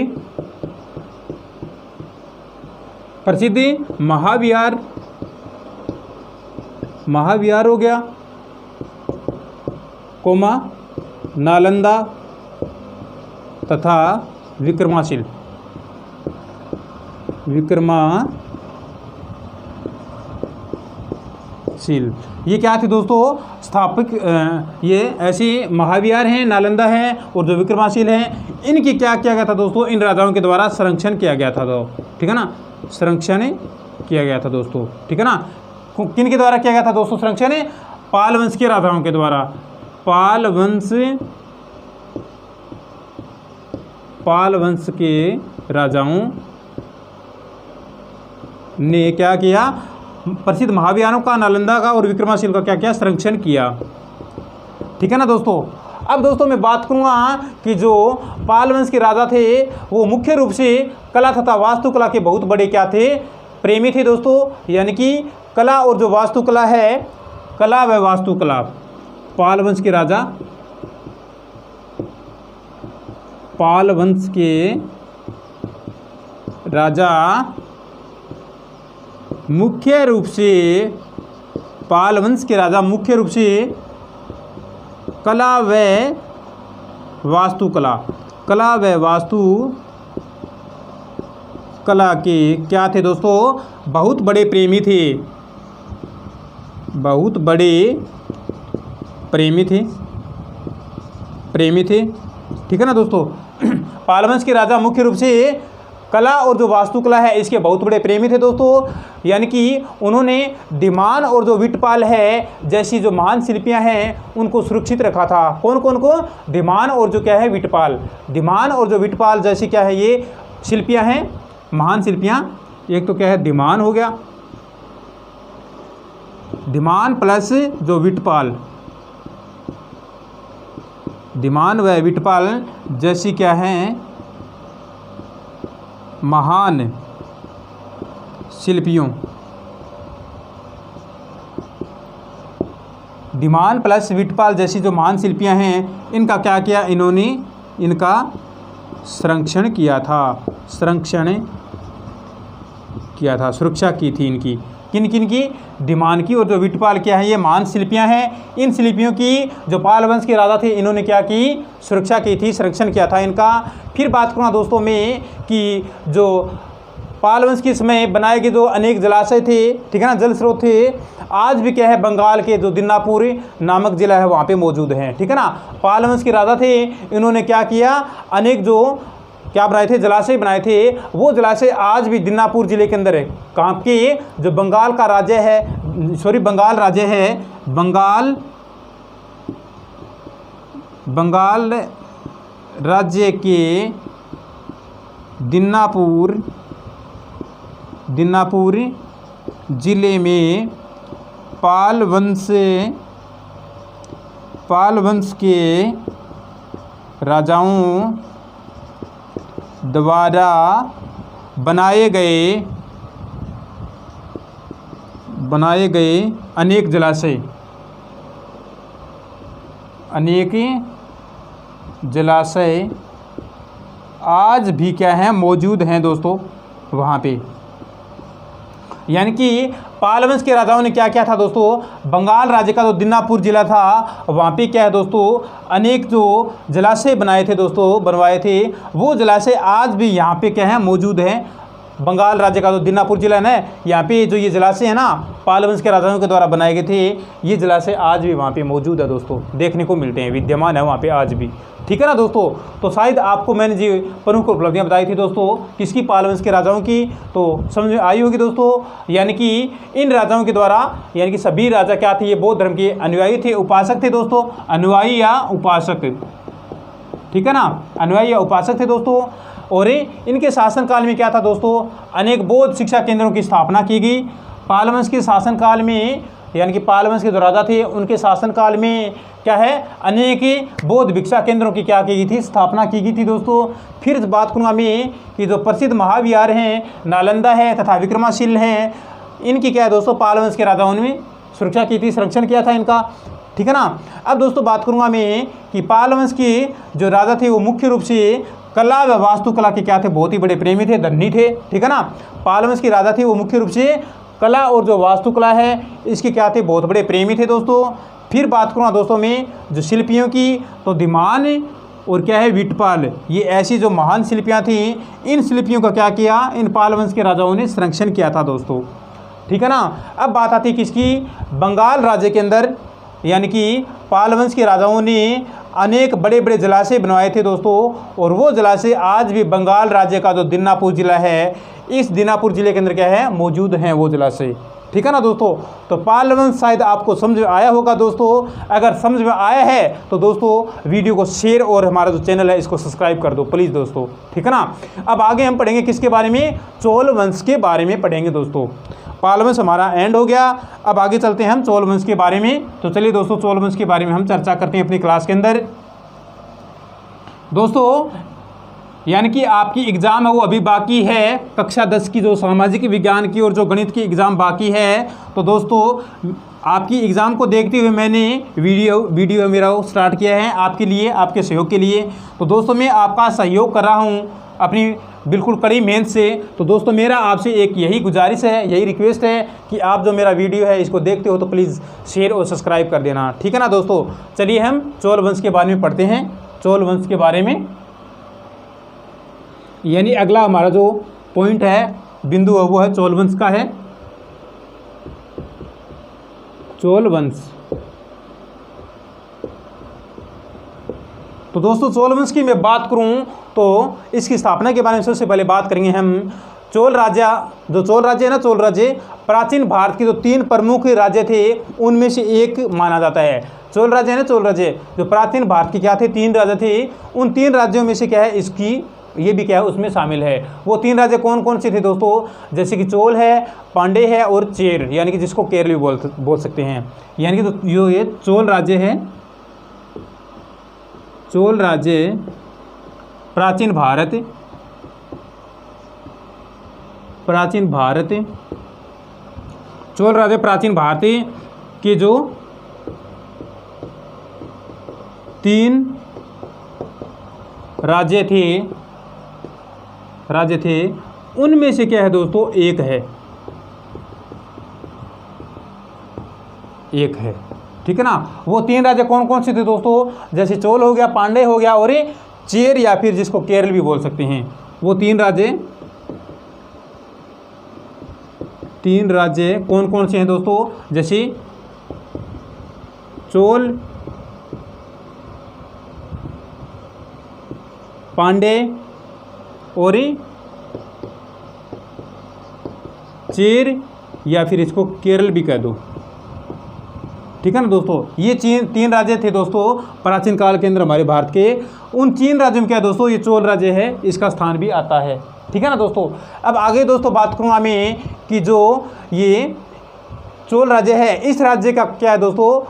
Speaker 1: महाविहार हो गया, नालंदा तथा विक्रमाशील। ये क्या थे दोस्तों, स्थापित ये ऐसे महाविहार हैं, नालंदा है और जो विक्रमाशील हैं, इनकी क्या किया गया था दोस्तों, इन राजाओं के द्वारा संरक्षण किया गया था। तो ठीक है ना, संरक्षण किया गया था दोस्तों। ठीक है ना। किन के द्वारा किया गया था दोस्तों संरक्षण? पाल वंश के राजाओं के द्वारा। पाल वंश के राजाओं ने क्या किया, प्रसिद्ध महाविहारों का, नालंदा का और विक्रमाशील का क्या किया, संरक्षण किया। ठीक है ना दोस्तों। अब दोस्तों मैं बात करूँगा कि जो पाल वंश के राजा थे वो मुख्य रूप से कला तथा वास्तुकला के बहुत बड़े क्या थे, प्रेमी थे दोस्तों। यानी कि कला और जो वास्तुकला है, कला व वास्तुकला, पाल वंश के राजा मुख्य रूप से कला व वास्तुकला के क्या थे दोस्तों, बहुत बड़े प्रेमी थे। ठीक है ना दोस्तों। पाल वंश के राजा मुख्य रूप से कला और जो वास्तुकला है इसके बहुत बड़े प्रेमी थे दोस्तों। यानी कि उन्होंने दिमान और जो विटपाल है जैसी जो महान शिल्पियां हैं उनको सुरक्षित रखा था। कौन कौन को? दिमान और जो क्या है विटपाल। दिमान और जो विटपाल जैसी क्या है ये शिल्पियां हैं, महान शिल्पियां। एक तो क्या है दिमान हो गया, दिमान प्लस जो विटपाल, दिमान व विटपाल जैसी क्या है महान शिल्पियों। दिमान प्लस विटपाल जैसी जो महान शिल्पियां हैं इनका क्या किया? इन्होंने इनका संरक्षण किया था, संरक्षण किया था, सुरक्षा की थी इनकी। किन किन की? दिमान की और जो विटपाल क्या है ये महान शिल्पियां हैं। इन शिल्पियों की जो पाल वंश के राजा थे इन्होंने क्या की? सुरक्षा की थी, संरक्षण किया था इनका। फिर बात करूँगा दोस्तों में कि जो पाल वंश के समय बनाए गए जो अनेक जलाशय थे, ठीक है ना, जल स्रोत थे, आज भी क्या है बंगाल के जो दिनाजपुर नामक जिला है वहाँ पे मौजूद हैं, ठीक है ना। पाल वंश के राजा थे, इन्होंने क्या किया? अनेक जो क्या बनाए थे? जलाशय बनाए थे। वो जलाशय आज भी दिनाजपुर जिले के अंदर है। कहाँ के? जो बंगाल का राज्य है, सॉरी बंगाल राज्य है, बंगाल राज्य के दिनाजपुर जिले में पाल वंश के राजाओं द्वारा बनाए गए अनेक जलाशय आज भी क्या है? मौजूद हैं दोस्तों वहाँ पे। यानी कि पाल वंश के राजाओं ने क्या किया था दोस्तों? बंगाल राज्य का जो दिनाजपुर जिला था वहाँ पे क्या है दोस्तों? अनेक जो जलाशय बनाए थे दोस्तों, बनवाए थे, वो जलाशय आज भी यहाँ पे क्या है? मौजूद हैं। बंगाल राज्य का जो दिनाजपुर जिला है ना, यहाँ पे जो ये जलाशय है ना पाल वंश के राजाओं के द्वारा बनाए गए थे, ये जलाशय आज भी वहाँ पे मौजूद है दोस्तों, देखने को मिलते हैं, विद्यमान है वहाँ पे आज भी, ठीक है ना दोस्तों। तो शायद आपको मैंने जी प्रमुख उपलब्धियाँ बताई थी दोस्तों किसकी? पाल वंश के राजाओं की, तो समझ में आई होगी दोस्तों। यानी कि इन राजाओं के द्वारा, यानी कि सभी राजा क्या थे? ये बौद्ध धर्म के अनुयायी थे, उपासक थे दोस्तों, अनुयायी या उपासक, ठीक है ना, अनुयायी या उपासक थे दोस्तों। और इनके शासनकाल में क्या था दोस्तों? अनेक बौद्ध शिक्षा केंद्रों की स्थापना की गई। पाल वंश के शासनकाल में, यानी कि पाल वंश के जो राजा थे उनके शासनकाल में क्या है? अनेक बौद्ध भिक्षा केंद्रों की क्या की गई थी? स्थापना की गई थी दोस्तों। फिर बात करूँगा मैं कि जो प्रसिद्ध महाविहार हैं, नालंदा है तथा विक्रमाशील हैं, इनकी क्या है दोस्तों? पाल वंश के राजाओं ने सुरक्षा की थी, संरक्षण किया था इनका, ठीक है ना। अब दोस्तों बात करूँगा मैं कि पाल वंश के जो राजा थे वो मुख्य रूप से कला व वास्तुकला के क्या थे? बहुत ही बड़े प्रेमी थे, धनी थे, ठीक है ना। पाल वंश के राजा थे वो मुख्य रूप से कला और जो वास्तुकला है इसके क्या थे? बहुत बड़े प्रेमी थे दोस्तों। फिर बात करूँगा दोस्तों में जो शिल्पियों की, तो दिमान और क्या है? विटपाल, ये ऐसी जो महान शिल्पियाँ थी, इन शिल्पियों का क्या किया? इन पाल वंश के राजाओं ने संरक्षण किया था दोस्तों, ठीक है ना। अब बात आती है किसकी? बंगाल राज्य के अंदर, यानी कि पाल वंश के राजाओं ने अनेक बड़े बड़े जलाशय बनवाए थे दोस्तों, और वो जलाशय आज भी बंगाल राज्य का जो दिनाजपुर जिला है, इस दिनाजपुर जिले के अंदर क्या है? मौजूद हैं वो जलाशय, ठीक है ना दोस्तों। तो पाल वंश शायद आपको समझ में आया होगा दोस्तों। अगर समझ में आया है तो दोस्तों वीडियो को शेयर और हमारा जो चैनल है इसको सब्सक्राइब कर दो प्लीज़ दोस्तों, ठीक है ना। अब आगे हम पढ़ेंगे किसके बारे में? चोल वंश के बारे में पढ़ेंगे दोस्तों। पाल वंश हमारा एंड हो गया, अब आगे चलते हैं हम चोल वंश के बारे में। तो चलिए दोस्तों चोल वंश के बारे में हम चर्चा करते हैं अपनी क्लास के अंदर दोस्तों। यानी कि आपकी एग्ज़ाम है वो अभी बाकी है, कक्षा 10 की जो सामाजिक विज्ञान की और जो गणित की एग्ज़ाम बाकी है। तो दोस्तों आपकी एग्ज़ाम को देखते हुए मैंने वीडियो मेरा स्टार्ट किया है आपके लिए, आपके सहयोग के लिए। तो दोस्तों मैं आपका सहयोग कर रहा हूँ अपनी बिल्कुल कड़ी मेहनत से। तो दोस्तों मेरा आपसे एक यही गुजारिश है, यही रिक्वेस्ट है कि आप जो मेरा वीडियो है इसको देखते हो तो प्लीज़ शेयर और सब्सक्राइब कर देना, ठीक है ना दोस्तों। चलिए हम चोल वंश के बारे में पढ़ते हैं। चोल वंश के बारे में, यानी अगला हमारा जो पॉइंट है, बिंदु है, वो है चोल वंश का है। चोल वंश, तो दोस्तों चोल वंश की मैं बात करूं तो इसकी स्थापना के बारे में सबसे पहले बात करेंगे हम। चोल राज्य, जो चोल राज्य है ना, चोल राज्य प्राचीन भारत के जो 3 प्रमुख राज्य थे उनमें से एक माना जाता है। चोल राज्य है ना, चोल राज्य जो प्राचीन भारत के क्या थे, 3 राज्य थे। उन 3 राज्यों में से क्या है, इसकी ये भी क्या है उसमें शामिल है। वो 3 राज्य कौन कौन से थे दोस्तों, जैसे कि चोल है, पांडे है और चेर, यानी कि जिसको केरल भी बोल सकते हैं। यानी कि जो ये चोल राज्य है, चोल राज्य प्राचीन भारत चोल राज्य प्राचीन भारत के जो 3 राज्य थे उनमें से क्या है दोस्तों, एक है, ठीक है ना। वो 3 राज्य कौन कौन से थे दोस्तों, जैसे चोल हो गया, पांडे हो गया और चेर या फिर जिसको केरल भी बोल सकते हैं। वो 3 राज्य कौन कौन से हैं दोस्तों, जैसे चोल, पांडे और चेर या फिर इसको केरल भी कह दो, ठीक है ना दोस्तों। ये 3 राज्य थे दोस्तों प्राचीन काल के अंदर हमारे भारत के। उन 3 राज्यों में क्या है दोस्तों, ये चोल राज्य है, इसका स्थान भी आता है, ठीक है ना दोस्तों। अब आगे दोस्तों बात करूँगा मैं कि जो ये चोल राज्य है, इस राज्य का क्या है दोस्तों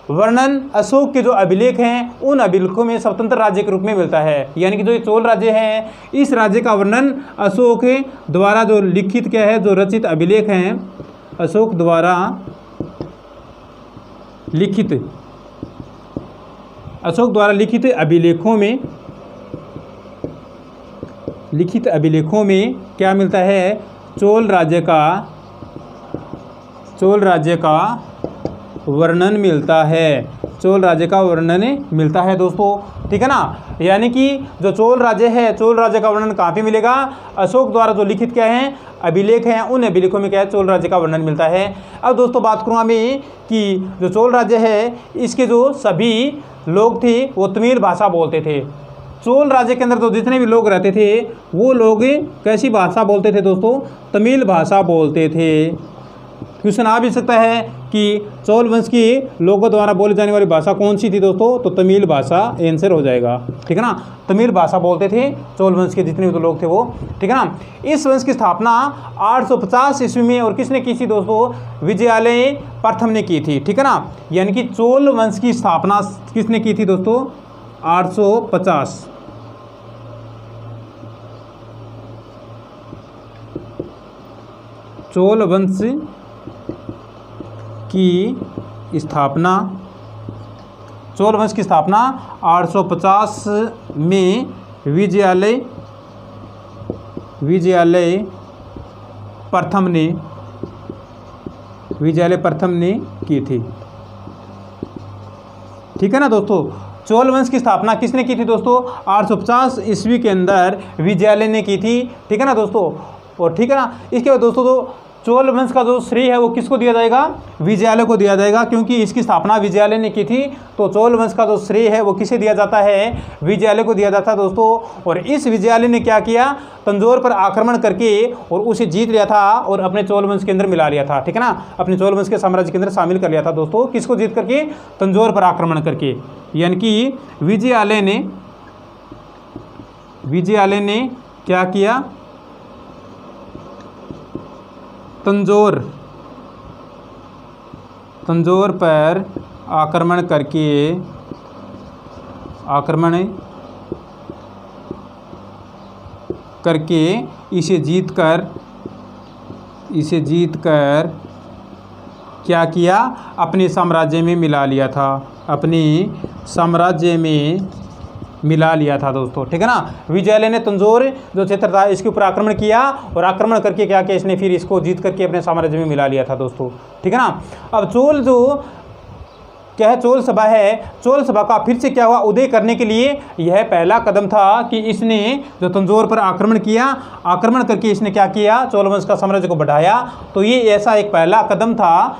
Speaker 1: वर्णन अशोक के जो अभिलेख हैं उन अभिलेखों में स्वतंत्र राज्य के रूप में मिलता है। यानी कि जो ये चोल राज्य है, इस राज्य का वर्णन अशोक द्वारा जो लिखित क्या है, जो रचित अभिलेख हैं, अशोक द्वारा लिखित अभिलेखों में क्या मिलता है, चोल राज्य का वर्णन मिलता है दोस्तों, ठीक है ना। यानी कि जो चोल राज्य है, चोल राज्य का वर्णन कहाँ पे मिलेगा, अशोक द्वारा जो लिखित क्या है अभिलेख हैं, उन अभिलेखों में क्या है चोल राज्य का वर्णन मिलता है। अब दोस्तों बात करूँगा मैं कि जो चोल राज्य है, इसके जो सभी लोग थे वो तमिल भाषा बोलते थे। चोल राज्य के अंदर तो जितने भी लोग रहते थे वो लोग कैसी भाषा बोलते थे दोस्तों, तमिल भाषा बोलते थे। क्वेश्चन आ भी सकता है कि चोल वंश के लोगों द्वारा बोली जाने वाली भाषा कौन सी थी दोस्तों, तो तमिल भाषा आंसर हो जाएगा, ठीक है ना। तमिल भाषा बोलते थे चोल वंश के जितने भी लोग थे वो, ठीक है ना। इस वंश की स्थापना 850 ईस्वी में और किसने की थी दोस्तों, विजयालय प्रथम ने की थी, ठीक है ना। यानी कि चोल वंश की स्थापना किसने की थी दोस्तों, 850 चोल वंश की स्थापना 850 में विजयालय प्रथम ने की थी, ठीक है ना दोस्तों। चोल वंश की स्थापना किसने की थी दोस्तों, 850 ईस्वी के अंदर विजयालय ने की थी, ठीक है ना दोस्तों। और ठीक है ना, इसके बाद दोस्तों तो चोल वंश का जो श्रेय है वो किसको दिया जाएगा, विजयालय को दिया जाएगा, क्योंकि इसकी स्थापना विजयालय ने की थी। तो चोल वंश का जो श्रेय है वो किसे दिया जाता है, विजयालय को दिया जाता है दोस्तों। और इस विजयालय ने क्या किया, तंजौर पर आक्रमण करके और उसे जीत लिया था और अपने चोल वंश के अंदर मिला लिया था, ठीक है ना, अपने चोल वंश के साम्राज्य के अंदर शामिल कर लिया था दोस्तों। किसको जीत करके, तंजौर पर आक्रमण करके। यानी कि विजयालय ने क्या किया, तंजौर पर आक्रमण करके इसे जीतकर क्या किया, अपने साम्राज्य में मिला लिया था दोस्तों, ठीक है ना। विजयालय ने तंजौर जो क्षेत्र था इसके ऊपर आक्रमण किया और आक्रमण करके क्या किया, इसने फिर इसको जीत करके अपने साम्राज्य में मिला लिया था दोस्तों, ठीक है ना। अब चोल जो क्या है, चोल सभा है, चोल सभा का फिर से क्या हुआ, उदय करने के लिए यह पहला कदम था कि इसने जो तंजौर पर आक्रमण किया, आक्रमण करके इसने क्या किया, चोल वंश का साम्राज्य को बढ़ाया। तो ये ऐसा एक पहला कदम था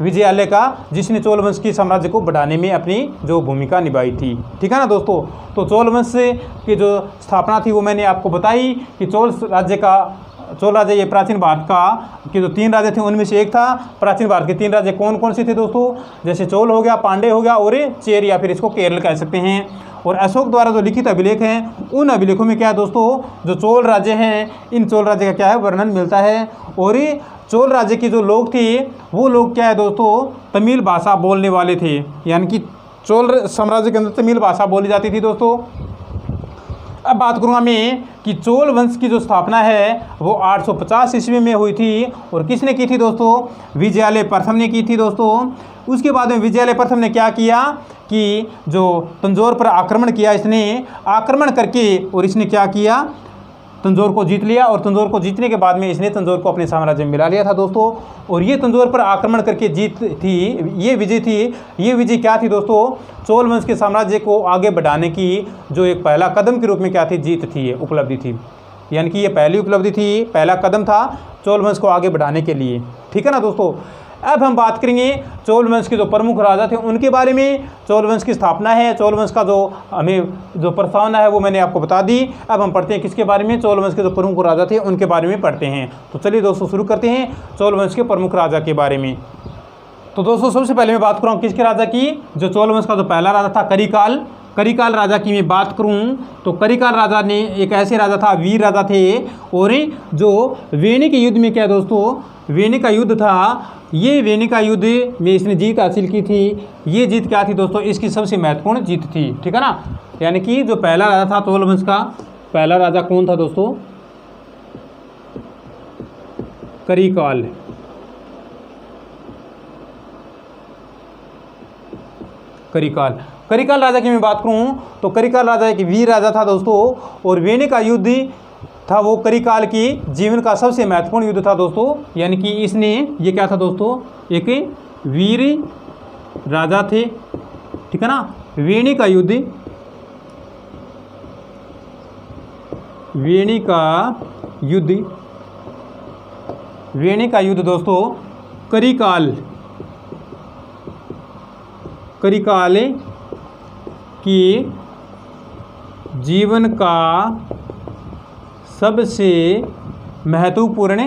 Speaker 1: विजयालय का जिसने चोल वंश की साम्राज्य को बढ़ाने में अपनी जो भूमिका निभाई थी, ठीक है ना दोस्तों। तो चोल वंश की जो स्थापना थी वो मैंने आपको बताई कि चोल राज्य का चोल राजा ये प्राचीन भारत का कि जो 3 राजा थे उनमें से एक था। प्राचीन भारत के 3 राजा कौन कौन से थे दोस्तों? जैसे चोल हो गया, पांडे हो गया और चेर या फिर इसको केरल कह सकते हैं। और अशोक द्वारा जो लिखित अभिलेख हैं उन अभिलेखों में क्या है दोस्तों, जो चोल राज्य हैं इन चोल राज्य का क्या है वर्णन मिलता है। और ये चोल राज्य के जो लोग थे वो लोग क्या है दोस्तों, तमिल भाषा बोलने वाले थे, यानी कि चोल साम्राज्य के अंदर तमिल भाषा बोली जाती थी दोस्तों। अब बात करूँगा मैं कि चोल वंश की जो स्थापना है वो 850 ईस्वी में हुई थी। और किसने की थी दोस्तों? विजयालय प्रथम ने की थी दोस्तों। उसके बाद में विजयालय प्रथम ने क्या किया कि जो तंजौर पर आक्रमण किया, इसने आक्रमण करके और इसने क्या किया, तंजौर को जीत लिया। और तंजौर को जीतने के बाद में इसने तंजौर को अपने साम्राज्य में मिला लिया था दोस्तों। और ये तंजौर पर आक्रमण करके जीत थी, ये विजय थी। ये विजय क्या थी दोस्तों? चोल वंश के साम्राज्य को आगे बढ़ाने की जो एक पहला कदम के रूप में क्या थी, जीत थी, ये उपलब्धि थी। यानी कि ये पहली उपलब्धि थी, पहला कदम था चोल वंश को आगे बढ़ाने के लिए। ठीक है ना दोस्तों। अब हम बात करेंगे चोल वंश के जो प्रमुख राजा थे उनके बारे में। चोल वंश की स्थापना है, चोल वंश का जो हमें जो प्रस्तावना है वो मैंने आपको बता दी। अब हम पढ़ते हैं किसके बारे में, चोल वंश के जो प्रमुख राजा थे उनके बारे में पढ़ते हैं। तो चलिए दोस्तों शुरू करते हैं चोल वंश के प्रमुख राजा के बारे में। तो दोस्तों सबसे पहले मैं बात कर रहा हूँ किसके राजा की, जो चोल वंश का जो पहला राजा था करिकाल। करिकाल राजा की मैं बात करूं तो करिकाल राजा ने एक ऐसे राजा था, वीर राजा थे। और जो वेनिक युद्ध में क्या दोस्तों, वेनिक का युद्ध था, ये वेनिक का युद्ध में इसने जीत हासिल की थी। ये जीत क्या थी दोस्तों, इसकी सबसे महत्वपूर्ण जीत थी। ठीक है ना। यानी कि जो पहला राजा था चोल वंश का, पहला राजा कौन था दोस्तों? करिकाल। करिकाल करिकाल राजा की मैं बात करूं तो करिकाल राजा एक वीर राजा था दोस्तों। और वेनिक का युद्ध था वो करिकाल की जीवन का सबसे महत्वपूर्ण युद्ध था दोस्तों। यानी कि इसने ये क्या था दोस्तों, एक वीर राजा थे। ठीक है ना। वेनिक का युद्ध, वेनिक का युद्ध, वेनिक का युद्ध दोस्तों करिकाल की जीवन का सबसे महत्वपूर्ण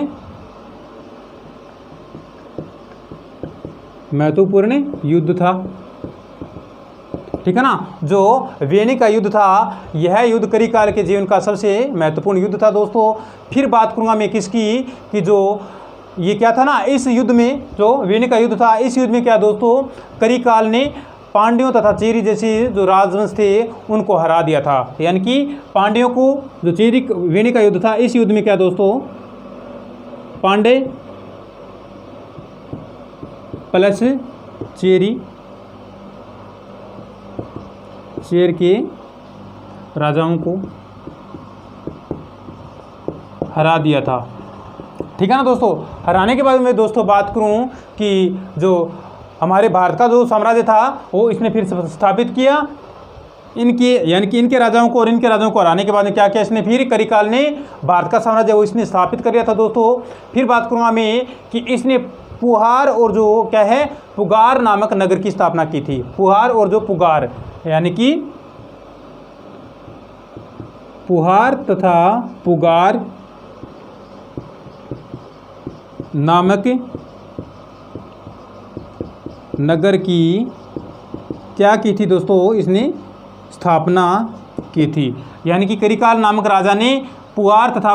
Speaker 1: युद्ध था। ठीक है ना। जो वेनिक का युद्ध था यह युद्ध करिकाल के जीवन का सबसे महत्वपूर्ण युद्ध था दोस्तों। फिर बात करूंगा मैं किसकी, कि जो ये क्या था ना, इस युद्ध में जो वेनिक का युद्ध था, इस युद्ध में क्या दोस्तों, करिकाल ने पांड्यों तथा चेरी जैसे जो राजवंश थे उनको हरा दिया था। यानी कि पांड्यों को जो वेनिक का युद्ध था, इस युद्ध में क्या दोस्तों, पांडे प्लस चेर के राजाओं को हरा दिया था। ठीक है ना दोस्तों। हराने के बाद मैं दोस्तों बात करूं कि जो हमारे भारत का जो साम्राज्य था वो इसने फिर स्थापित किया इनके, यानी कि इनके राजाओं को, और इनके राजाओं को हराने के बाद में क्या किया इसने, फिर करिकाल ने भारत का साम्राज्य वो इसने स्थापित कर लिया था दोस्तों। फिर बात करूँगा मैं कि इसने पुहार और जो क्या है पुगार नामक नगर की स्थापना की थी। पुहार और जो पुगार, यानी कि पुहार तथा पुगार नामक नगर की क्या की थी दोस्तों, इसने स्थापना की थी। यानी कि करिकाल नामक राजा ने पुहार तथा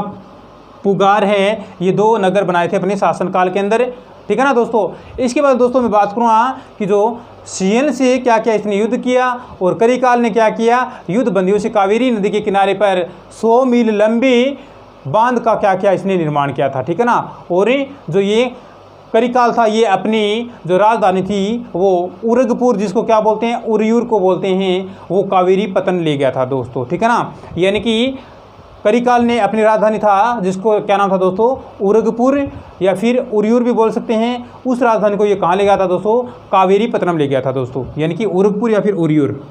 Speaker 1: पुगार है ये 2 नगर बनाए थे अपने शासनकाल के अंदर। ठीक है ना दोस्तों। इसके बाद दोस्तों मैं बात करूँगा कि जो सियन से क्या क्या इसने युद्ध किया, और करिकाल ने क्या किया, युद्ध बंदियों से कावेरी नदी के किनारे पर 100 मील लंबी बांध का क्या क्या इसने निर्माण किया था। ठीक है ना। और जो ये करिकाल था ये अपनी जो राजधानी थी वो उरगपुर, जिसको क्या बोलते हैं, उरयूर को बोलते हैं, वो कावेरी पतन ले गया था दोस्तों। ठीक है ना। यानी कि करिकाल ने अपनी राजधानी था जिसको क्या नाम था दोस्तों, उरगपुर या फिर उरयूर भी बोल सकते हैं, उस राजधानी को ये कहाँ ले गया था दोस्तों, कावेरी पत्तनम ले गया था दोस्तों। यानी कि उरगपुर या फिर उरयूर,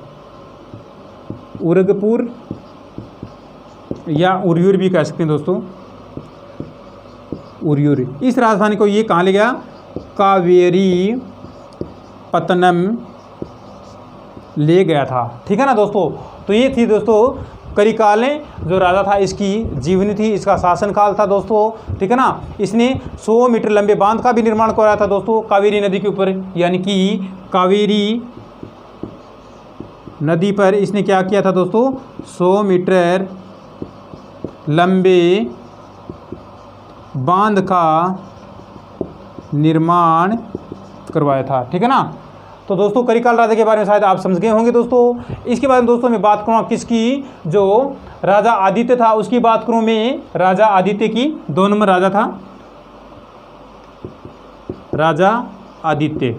Speaker 1: उरगपुर या उरयूर भी कह सकते हैं दोस्तों, उरयूर, इस राजधानी को ये कहाँ ले गया, कावेरी पत्तनम ले गया था। ठीक है ना दोस्तों। तो ये थी दोस्तों करिकालें जो राजा था इसकी जीवनी थी, इसका शासनकाल था दोस्तों, ठीक है ना। इसने 100 मीटर लंबे बांध का भी निर्माण कराया था दोस्तों कावेरी नदी के ऊपर, यानी कि कावेरी नदी पर इसने क्या किया था दोस्तों, 100 मीटर लंबे बांध का निर्माण करवाया था, ठीक है ना। तो दोस्तों करिकाल राजा के बारे में शायद आप समझ गए होंगे दोस्तों। इसके बाद में दोस्तों मैं बात करूँगा किसकी, जो राजा आदित्य था उसकी बात करूँ मैं, राजा आदित्य की। 2 नंबर राजा था राजा आदित्य,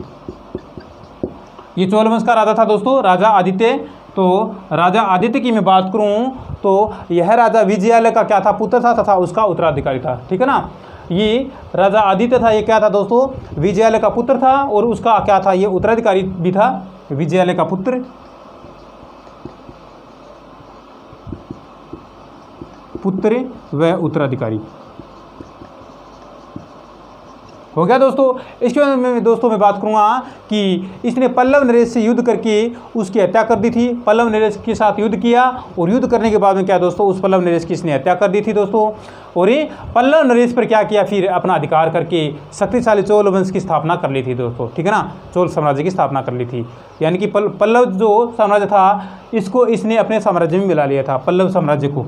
Speaker 1: ये चोल वंश का राजा था दोस्तों राजा आदित्य। तो राजा आदित्य की मैं बात करूं तो यह राजा विजयालय का क्या था, पुत्र था तथा उसका उत्तराधिकारी था, ठीक है ना। ये राजा आदित्य था, ये क्या था दोस्तों, विजयालय का पुत्र था और उसका क्या था, ये उत्तराधिकारी भी था, विजयालय का पुत्र व उत्तराधिकारी। हो गया दोस्तों। इसके बाद में दोस्तों मैं बात करूंगा कि इसने पल्लव नरेश से युद्ध करके उसकी हत्या कर दी थी। पल्लव नरेश के साथ युद्ध किया और युद्ध करने के बाद में क्या दोस्तों, उस पल्लव नरेश की इसने हत्या कर दी थी दोस्तों। और ये पल्लव नरेश पर क्या किया, फिर अपना अधिकार करके शक्तिशाली चोल वंश की स्थापना कर ली थी दोस्तों, ठीक है ना। चोल साम्राज्य की स्थापना कर ली थी, यानी कि पल्लव जो साम्राज्य था इसको इसने अपने साम्राज्य में मिला लिया था, पल्लव साम्राज्य को।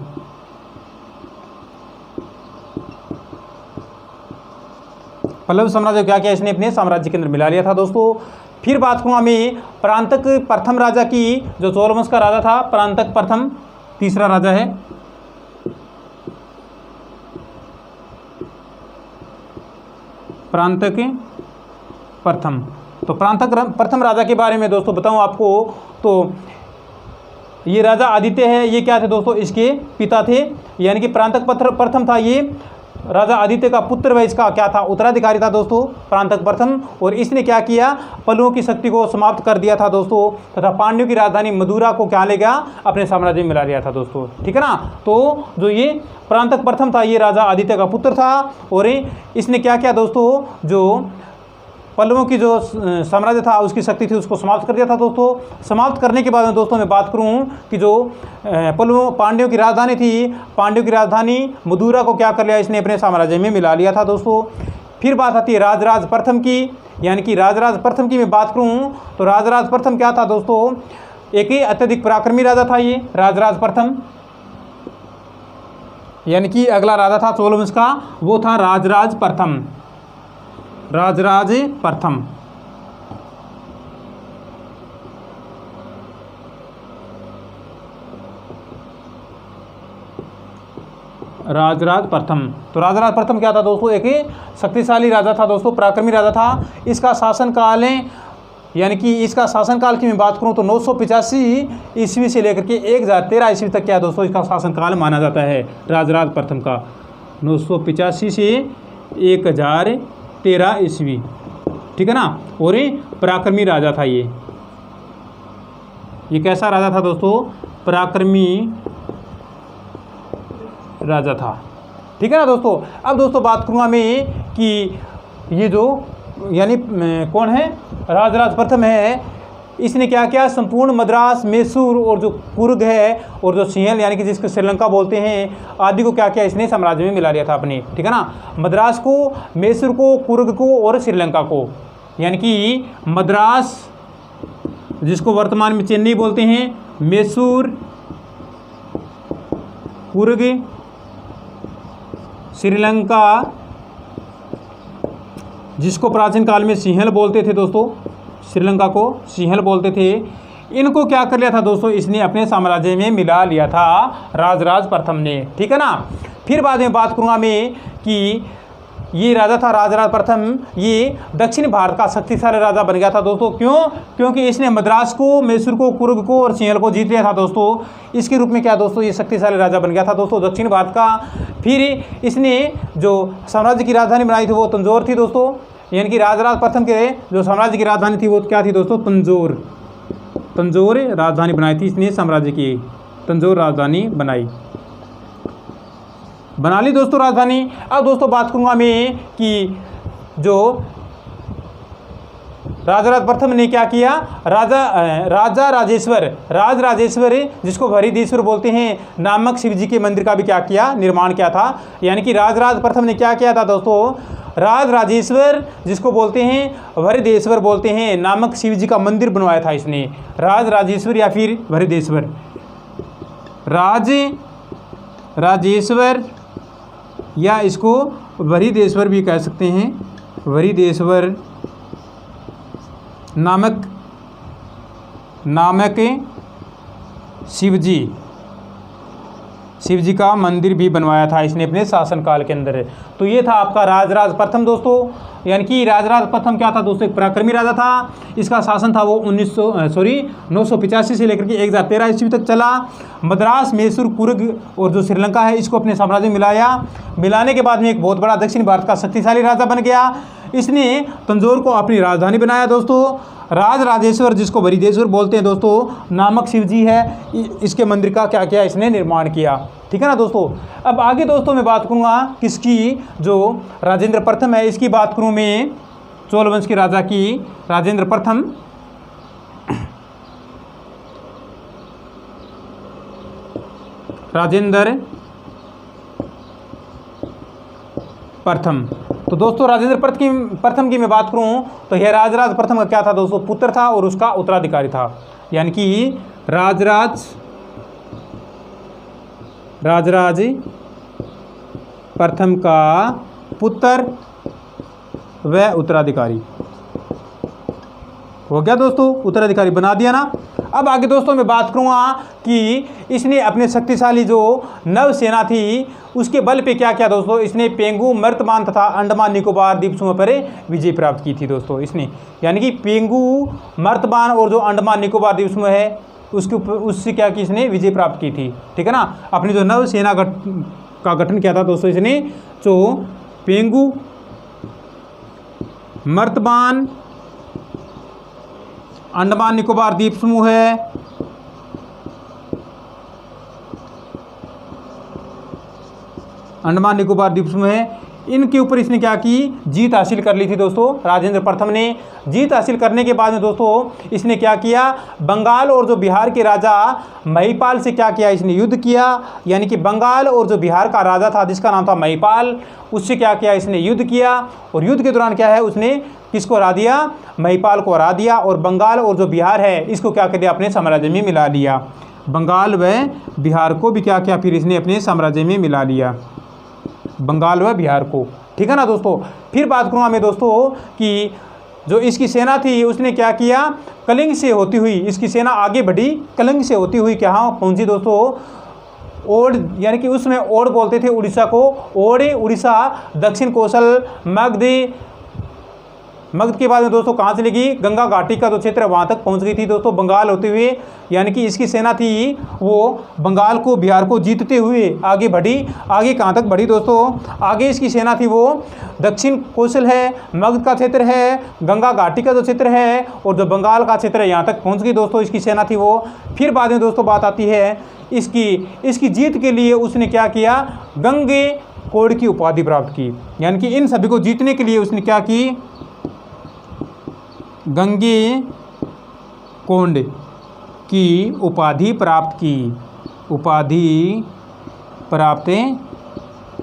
Speaker 1: पल्लव साम्राज्य क्या किया, इसने अपने साम्राज्य के अंदर मिला लिया था दोस्तों। फिर बात करूँगा मैं परांतक प्रथम राजा की, जो चोल वंश का राजा था, परांतक प्रथम तीसरा राजा है। परांतक प्रथम, तो परांतक प्रथम राजा के बारे में दोस्तों बताऊं आपको, तो ये राजा आदित्य है, ये क्या थे दोस्तों, इसके पिता थे, यानी कि परांतक प्रथम था ये राजा आदित्य का पुत्र व इसका क्या था, उत्तराधिकारी था दोस्तों, परांतक प्रथम। और इसने क्या किया, पल्लवों की शक्ति को समाप्त कर दिया था दोस्तों, तथा पांड्यों की राजधानी मदुरा को क्या ले गया, अपने साम्राज्य में मिला लिया था दोस्तों, ठीक है ना। तो जो ये परांतक प्रथम था ये राजा आदित्य का पुत्र था और इसने क्या किया दोस्तों, जो पल्लवों की जो साम्राज्य था उसकी शक्ति थी उसको समाप्त कर दिया था दोस्तों। समाप्त करने के बाद में दोस्तों मैं बात करूं कि जो पांड्यों की राजधानी थी, पांड्यों की राजधानी मदुरा को क्या कर लिया, इसने अपने साम्राज्य में मिला लिया था दोस्तों। फिर बात आती है राजराज प्रथम की, यानी कि राजराज प्रथम की मैं बात करूं तो राजराज प्रथम क्या था दोस्तों, एक ही अत्यधिक पराक्रमी राजा था ये राजराज प्रथम, यानी कि अगला राजा था चोल वंश का, वो था राजराज प्रथम, राजराज प्रथम। राजराज प्रथम, तो राजराज प्रथम क्या था दोस्तों, एक शक्तिशाली राजा था दोस्तों, पराक्रमी राजा था। इसका शासनकाल है, यानी कि इसका शासनकाल की मैं बात करूं तो 985 ईस्वी से लेकर के 1013 ईस्वी तक क्या दोस्तों इसका शासनकाल माना जाता है राजराज प्रथम का, 985 से 1013 ईस्वी, ठीक है ना। और ये पराक्रमी राजा था, ये कैसा राजा था दोस्तों, पराक्रमी राजा था, ठीक है ना दोस्तों। अब दोस्तों बात करूँगा मैं कि ये जो यानी कौन है, राजराज प्रथम है, इसने क्या किया, संपूर्ण मद्रास, मैसूर और जो कुर्ग है और जो सिंहल यानी कि जिसको श्रीलंका बोलते हैं आदि को क्या किया, इसने साम्राज्य में मिला लिया था अपने, ठीक है ना। मद्रास को, मैसूर को, कुर्ग को और श्रीलंका को, यानी कि मद्रास जिसको वर्तमान में चेन्नई बोलते हैं, मैसूर, कुर्ग, श्रीलंका जिसको प्राचीन काल में सिंहल बोलते थे दोस्तों, श्रीलंका को सिंहल बोलते थे, इनको क्या कर लिया था दोस्तों, इसने अपने साम्राज्य में मिला लिया था राजराज प्रथम ने, ठीक है ना। फिर बाद में बात करूँगा मैं कि ये राजा था राजराज प्रथम, ये दक्षिण भारत का शक्तिशाली राजा बन गया था दोस्तों। क्यों, क्योंकि इसने मद्रास को, मैसूर को, कुर्ग को और सिंहल को जीत लिया था दोस्तों। इसके रूप में क्या दोस्तों, ये शक्तिशाली राजा बन गया था दोस्तों दक्षिण भारत का। फिर इसने जो साम्राज्य की राजधानी बनाई थी वो तंजौर थी दोस्तों, यानी कि राजराज प्रथम के जो साम्राज्य की राजधानी थी वो क्या थी दोस्तों, तंजौर, तंजौर राजधानी बनाई थी इसने, साम्राज्य की तंजौर राजधानी बना ली दोस्तों राजधानी। अब दोस्तों बात करूंगा मैं कि जो राजराज प्रथम ने क्या किया, राजा राजेश्वर जिसको हरिदेश्वर बोलते हैं नामक शिव जी के मंदिर का भी क्या किया, निर्माण किया था। यानी कि राजराज प्रथम ने क्या किया था दोस्तों, राजेश्वर जिसको बोलते हैं हरिदेश्वर बोलते हैं नामक शिव जी का मंदिर बनवाया था इसने। राजेश्वर या फिर हरिदेश्वर, राजेश्वर या इसको हरिदेश्वर भी कह सकते हैं, हरिदेश्वर नामक शिव जी का मंदिर भी बनवाया था इसने अपने शासनकाल के अंदर। तो ये था आपका राजराज प्रथम दोस्तों। यानी कि राजराज प्रथम क्या था दोस्तों, एक पराक्रमी राजा था। इसका शासन था वो 985 से लेकर के 1013 ईस्वी तक चला। मद्रास, मैसूर, कुर्ग और जो श्रीलंका है इसको अपने साम्राज्य में मिलाने के बाद में एक बहुत बड़ा दक्षिण भारत का शक्तिशाली राजा बन गया। इसने तंजौर को अपनी राजधानी बनाया दोस्तों। राजेश्वर जिसको हरिदेश्वर बोलते हैं दोस्तों नामक शिव जी है, इसके मंदिर का क्या किया, इसने निर्माण किया। ठीक है ना दोस्तों। अब आगे दोस्तों मैं बात करूँगा किसकी, जो राजेंद्र प्रथम है इसकी बात करूँ मैं, चोल वंश के राजा की, राजेंद्र प्रथम। राजेंद्र प्रथम, तो दोस्तों राजेंद्र प्रथम की मैं बात करूं तो यह राजराज प्रथम का क्या था दोस्तों, पुत्र था और उसका उत्तराधिकारी था। यानी कि राजराज प्रथम का पुत्र व उत्तराधिकारी हो गया दोस्तों, उत्तराधिकारी बना दिया ना। अब आगे दोस्तों मैं बात करूँगा कि इसने अपने शक्तिशाली जो नौसेना थी उसके बल पे क्या किया दोस्तों, इसने पेंगू, मर्तमान तथा अंडमान निकोबार द्वीप समूह पर विजय प्राप्त की थी दोस्तों इसने। यानी कि पेंगू, मर्तमान और जो अंडमान निकोबार द्वीप समूह है उससे क्या की इसने विजय प्राप्त की थी। ठीक है ना। अपनी जो नौसेना का गठन किया था दोस्तों इसने, जो पेंगू, मर्तमान, अंडमान निकोबार द्वीप समूह है, अंडमान निकोबार द्वीप समूह है, इनके ऊपर इसने क्या की, जीत हासिल कर ली थी दोस्तों। राजेंद्र प्रथम ने जीत हासिल करने के बाद में दोस्तों इसने क्या किया, बंगाल और जो बिहार के राजा महिपाल से क्या किया, इसने युद्ध किया। यानी कि बंगाल और जो बिहार का राजा था जिसका नाम था महिपाल, उससे क्या किया, इसने युद्ध किया। और युद्ध के दौरान क्या है, उसने किसको हरा दिया, महिपाल को हरा दिया। और बंगाल और जो बिहार है इसको क्या कर दिया, अपने साम्राज्य में मिला लिया। बंगाल व बिहार को भी क्या किया, फिर इसने अपने साम्राज्य में मिला लिया, बंगाल व बिहार को। ठीक है ना दोस्तों। फिर बात करूँगा मैं दोस्तों कि जो इसकी सेना थी उसने क्या किया, कलिंग से होती हुई इसकी सेना आगे बढ़ी, कलिंग से होती हुई कहाँ पहुँची दोस्तों, ओड, यानी कि उसमें ओड बोलते थे उड़ीसा को, ओडे उड़ीसा, दक्षिण कौशल, मगध के बाद में दोस्तों कहाँ चली गई, गंगा घाटी का जो क्षेत्र है वहाँ तक पहुँच गई थी दोस्तों बंगाल होते हुए। यानी कि इसकी सेना थी वो बंगाल को, बिहार को जीतते हुए आगे बढ़ी। आगे कहाँ तक बढ़ी दोस्तों, आगे इसकी सेना थी वो दक्षिण कौशल है, मगध का क्षेत्र है, गंगा घाटी का जो क्षेत्र है और जो बंगाल का क्षेत्र है यहाँ तक पहुँच गई दोस्तों इसकी सेना थी वो। फिर बाद में दोस्तों बात आती है इसकी जीत के लिए उसने क्या किया, गंगे कोंड की उपाधि प्राप्त की। यानी कि इन सभी को जीतने के लिए उसने क्या की, गंगे कोंड की उपाधि प्राप्त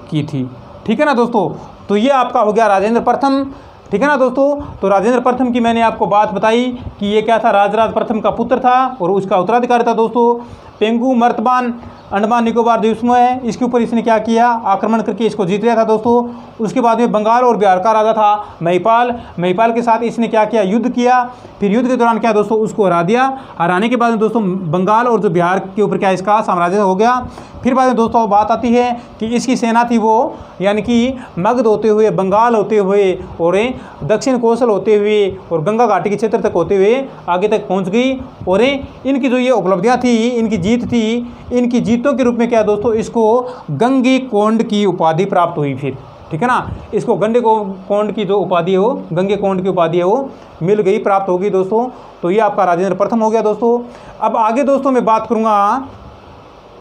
Speaker 1: की थी। ठीक है ना दोस्तों। तो ये आपका हो गया राजेंद्र प्रथम। ठीक है ना दोस्तों। तो राजेंद्र प्रथम की मैंने आपको बात बताई कि ये क्या था, राजराज प्रथम का पुत्र था और उसका उत्तराधिकारी था दोस्तों। पेंगू, मर्तबान, अंडमान निकोबार द्वीप समूह है, इसके ऊपर इसने क्या किया, आक्रमण करके इसको जीत लिया था दोस्तों। उसके बाद में बंगाल और बिहार का राजा था महिपाल के साथ इसने क्या किया, युद्ध किया। फिर युद्ध के दौरान क्या दोस्तों, उसको हरा दिया। हराने के बाद में दोस्तों बंगाल और जो बिहार के ऊपर क्या इसका साम्राज्य हो गया। फिर बाद में दोस्तों बात आती है कि इसकी सेना थी वो, यानी कि मगध होते हुए, बंगाल होते हुए और दक्षिण कौशल होते हुए और गंगा घाटी के क्षेत्र तक होते हुए आगे तक पहुंच गई। और इनकी जो ये उपलब्धियां थी, इनकी जीत थी, इनकी जीतों के रूप में क्या दोस्तों, इसको गंगे कोंड की उपाधि प्राप्त हुई। फिर ठीक है ना, इसको गंगे कोंड की जो उपाधि है वो, गंगे कोंड की उपाधि है वो मिल गई, प्राप्त होगी दोस्तों। तो ये आपका राजेंद्र प्रथम हो गया दोस्तों। अब आगे दोस्तों मैं बात करूँगा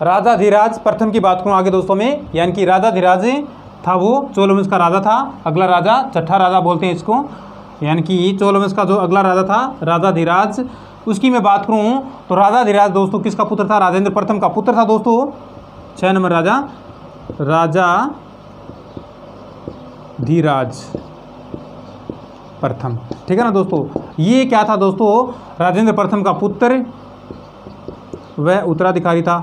Speaker 1: राजाधिराज प्रथम की बात करूँ आगे दोस्तों में। यानी कि राजाधिराज था वो चोल वंश का राजा था, अगला राजा, छठा राजा बोलते हैं इसको। यानी कि चोल वंश का जो अगला राजा था राजाधिराज, उसकी मैं बात करूं तो राजाधिराज दोस्तों किसका पुत्र था? राजेंद्र प्रथम का पुत्र था दोस्तों। 6 नंबर राजाधिराज प्रथम, ठीक है ना दोस्तों। ये क्या था दोस्तों? राजेंद्र प्रथम का पुत्र, वह उत्तराधिकारी था,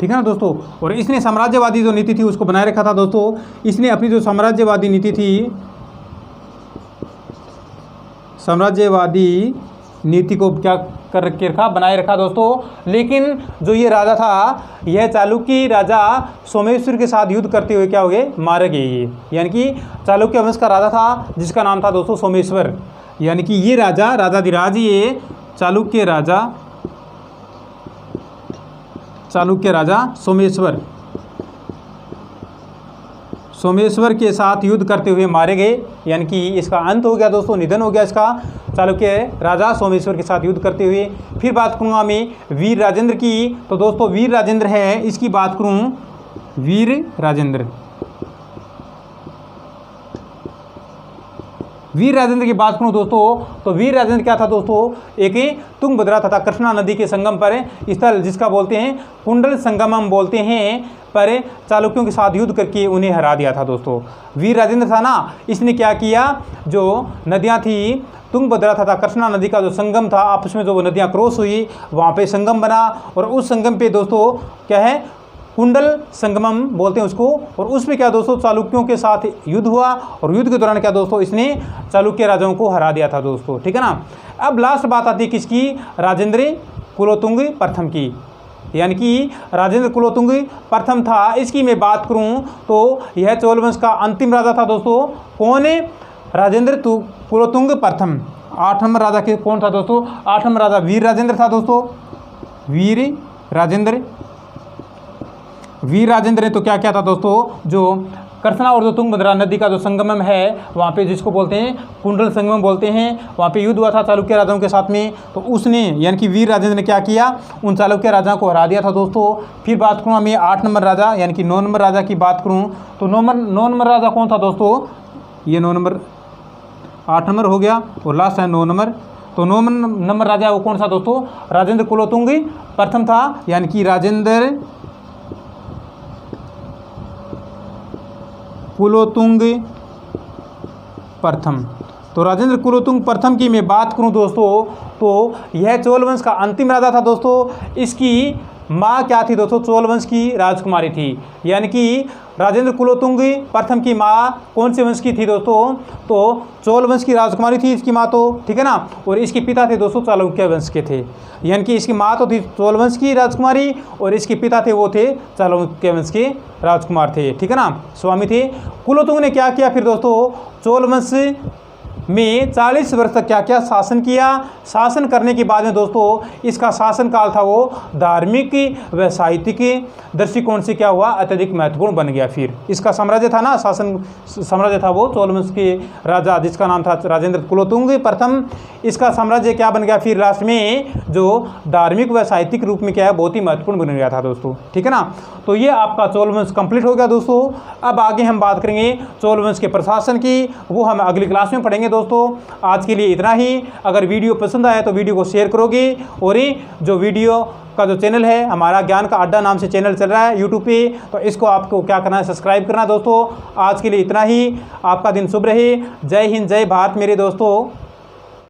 Speaker 1: ठीक है ना दोस्तों। और इसने साम्राज्यवादी जो नीति थी उसको बनाए रखा था दोस्तों। इसने अपनी जो साम्राज्यवादी नीति थी, साम्राज्यवादी नीति को क्या कर रखा, बनाए रखा दोस्तों। लेकिन जो ये राजा था, यह चालुक्य राजा सोमेश्वर के साथ युद्ध करते हुए क्या हो गए? मारे गए। यानी कि चालुक्य वंश का राजा था जिसका नाम था दोस्तों सोमेश्वर। यानी कि ये राजा राजाधिराज, ये चालुक्य राजा सोमेश्वर के साथ युद्ध करते हुए मारे गए। यानी कि इसका अंत हो गया दोस्तों, निधन हो गया इसका, चालुक्य राजा सोमेश्वर के साथ युद्ध करते हुए। फिर बात करूँगा मैं वीर राजेंद्र की। तो दोस्तों वीर राजेंद्र है, इसकी बात करूँ, वीर राजेंद्र की बात करूं दोस्तों, तो वीर राजेंद्र क्या था दोस्तों? एक तुंगभद्रा तथा कृष्णा नदी के संगम पर स्थल, जिसका बोलते हैं कुंडल संगमम बोलते हैं, पर चालुक्यों के साथ युद्ध करके उन्हें हरा दिया था दोस्तों। वीर राजेंद्र था ना, इसने क्या किया, जो नदियां थी तुंगभद्रा तथा कृष्णा नदी का जो संगम था, आपस में जो नदियां क्रॉस हुई, वहाँ पे संगम बना, और उस संगम पे दोस्तों क्या है, कुंडल संगमम बोलते हैं उसको। और उसमें क्या दोस्तों, चालुक्यों के साथ युद्ध हुआ, और युद्ध के दौरान क्या दोस्तों, इसने चालुक्य राजाओं को हरा दिया था दोस्तों, ठीक है ना। अब लास्ट बात आती है किसकी? राजेंद्र कुलोतुंग प्रथम की। यानी कि राजेंद्र कुलोतुंग प्रथम था, इसकी मैं बात करूं तो यह चोल वंश का अंतिम राजा था दोस्तों। कौन है? राजेंद्र कुलोतुंग प्रथम। 8 नंबर राजा के कौन था दोस्तों? 8 नंबर राजा वीर राजेंद्र था दोस्तों। वीर राजेंद्र ने तो क्या किया था दोस्तों, जो कृष्णा और जो तुंगभद्रा नदी का जो संगमम है, वहाँ पे जिसको बोलते हैं कुंडल संगमम बोलते हैं, वहाँ पे युद्ध हुआ था चालुक्य राजाओं के साथ में। तो उसने यानी कि वीर राजेंद्र ने क्या किया, उन चालुक्य राजाओं को हरा दिया था दोस्तों। फिर बात करूँ मैं 8 नंबर राजा यानी कि 9 नंबर राजा की बात करूँ तो 9 नंबर राजा कौन था दोस्तों? ये 9 नंबर, 8 नंबर हो गया और लास्ट है 9 नंबर। तो 9 नंबर राजा वो कौन सा दोस्तों? राजेंद्र कुलोतुंग प्रथम था। यानी कि राजेंद्र कुलोतुंग प्रथम। तो राजेंद्र कुलोतुंग प्रथम की मैं बात करूं दोस्तों, तो यह चोल वंश का अंतिम राजा था दोस्तों। इसकी माँ क्या थी दोस्तों? चोल वंश की राजकुमारी थी। यानी कि राजेंद्र कुलोतुंग प्रथम की माँ कौन से वंश की थी दोस्तों? तो चोल वंश की राजकुमारी थी इसकी माँ तो, ठीक है ना। और इसके पिता थे दोस्तों चालुक्य वंश के थे। यानी कि इसकी माँ तो थी चोल वंश की राजकुमारी और इसके पिता थे वो थे चालुक्य वंश के राजकुमार थे, ठीक है ना, स्वामी थे। कुलोतुंग ने क्या किया फिर दोस्तों? चोल वंश में 40 वर्ष तक क्या क्या शासन किया। शासन करने के बाद में दोस्तों इसका शासन काल था वो धार्मिक व साहित्यिक दृष्टिकोण से क्या हुआ? अत्यधिक महत्वपूर्ण बन गया। फिर इसका साम्राज्य था ना, शासन साम्राज्य था वो चोल वंश के राजा जिसका नाम था राजेंद्र कुलोतुंग प्रथम। इसका साम्राज्य क्या बन गया? फिर लास्ट में जो धार्मिक व साहित्यिक रूप में क्या है, बहुत ही महत्वपूर्ण बन गया था दोस्तों, ठीक है ना। तो ये आपका चोल वंश कंप्लीट हो गया दोस्तों। अब आगे हम बात करेंगे चोल वंश के प्रशासन की, वो हम अगली क्लास में पढ़ेंगे दोस्तों। आज के लिए इतना ही। अगर वीडियो पसंद आया तो वीडियो को शेयर करोगे, और ये जो वीडियो का जो चैनल है हमारा ज्ञान का अड्डा नाम से चैनल चल रहा है यूट्यूब पे, तो इसको आपको क्या करना है, सब्सक्राइब करना दोस्तों। आज के लिए इतना ही। आपका दिन शुभ रहे। जय हिंद, जय भारत मेरे दोस्तों।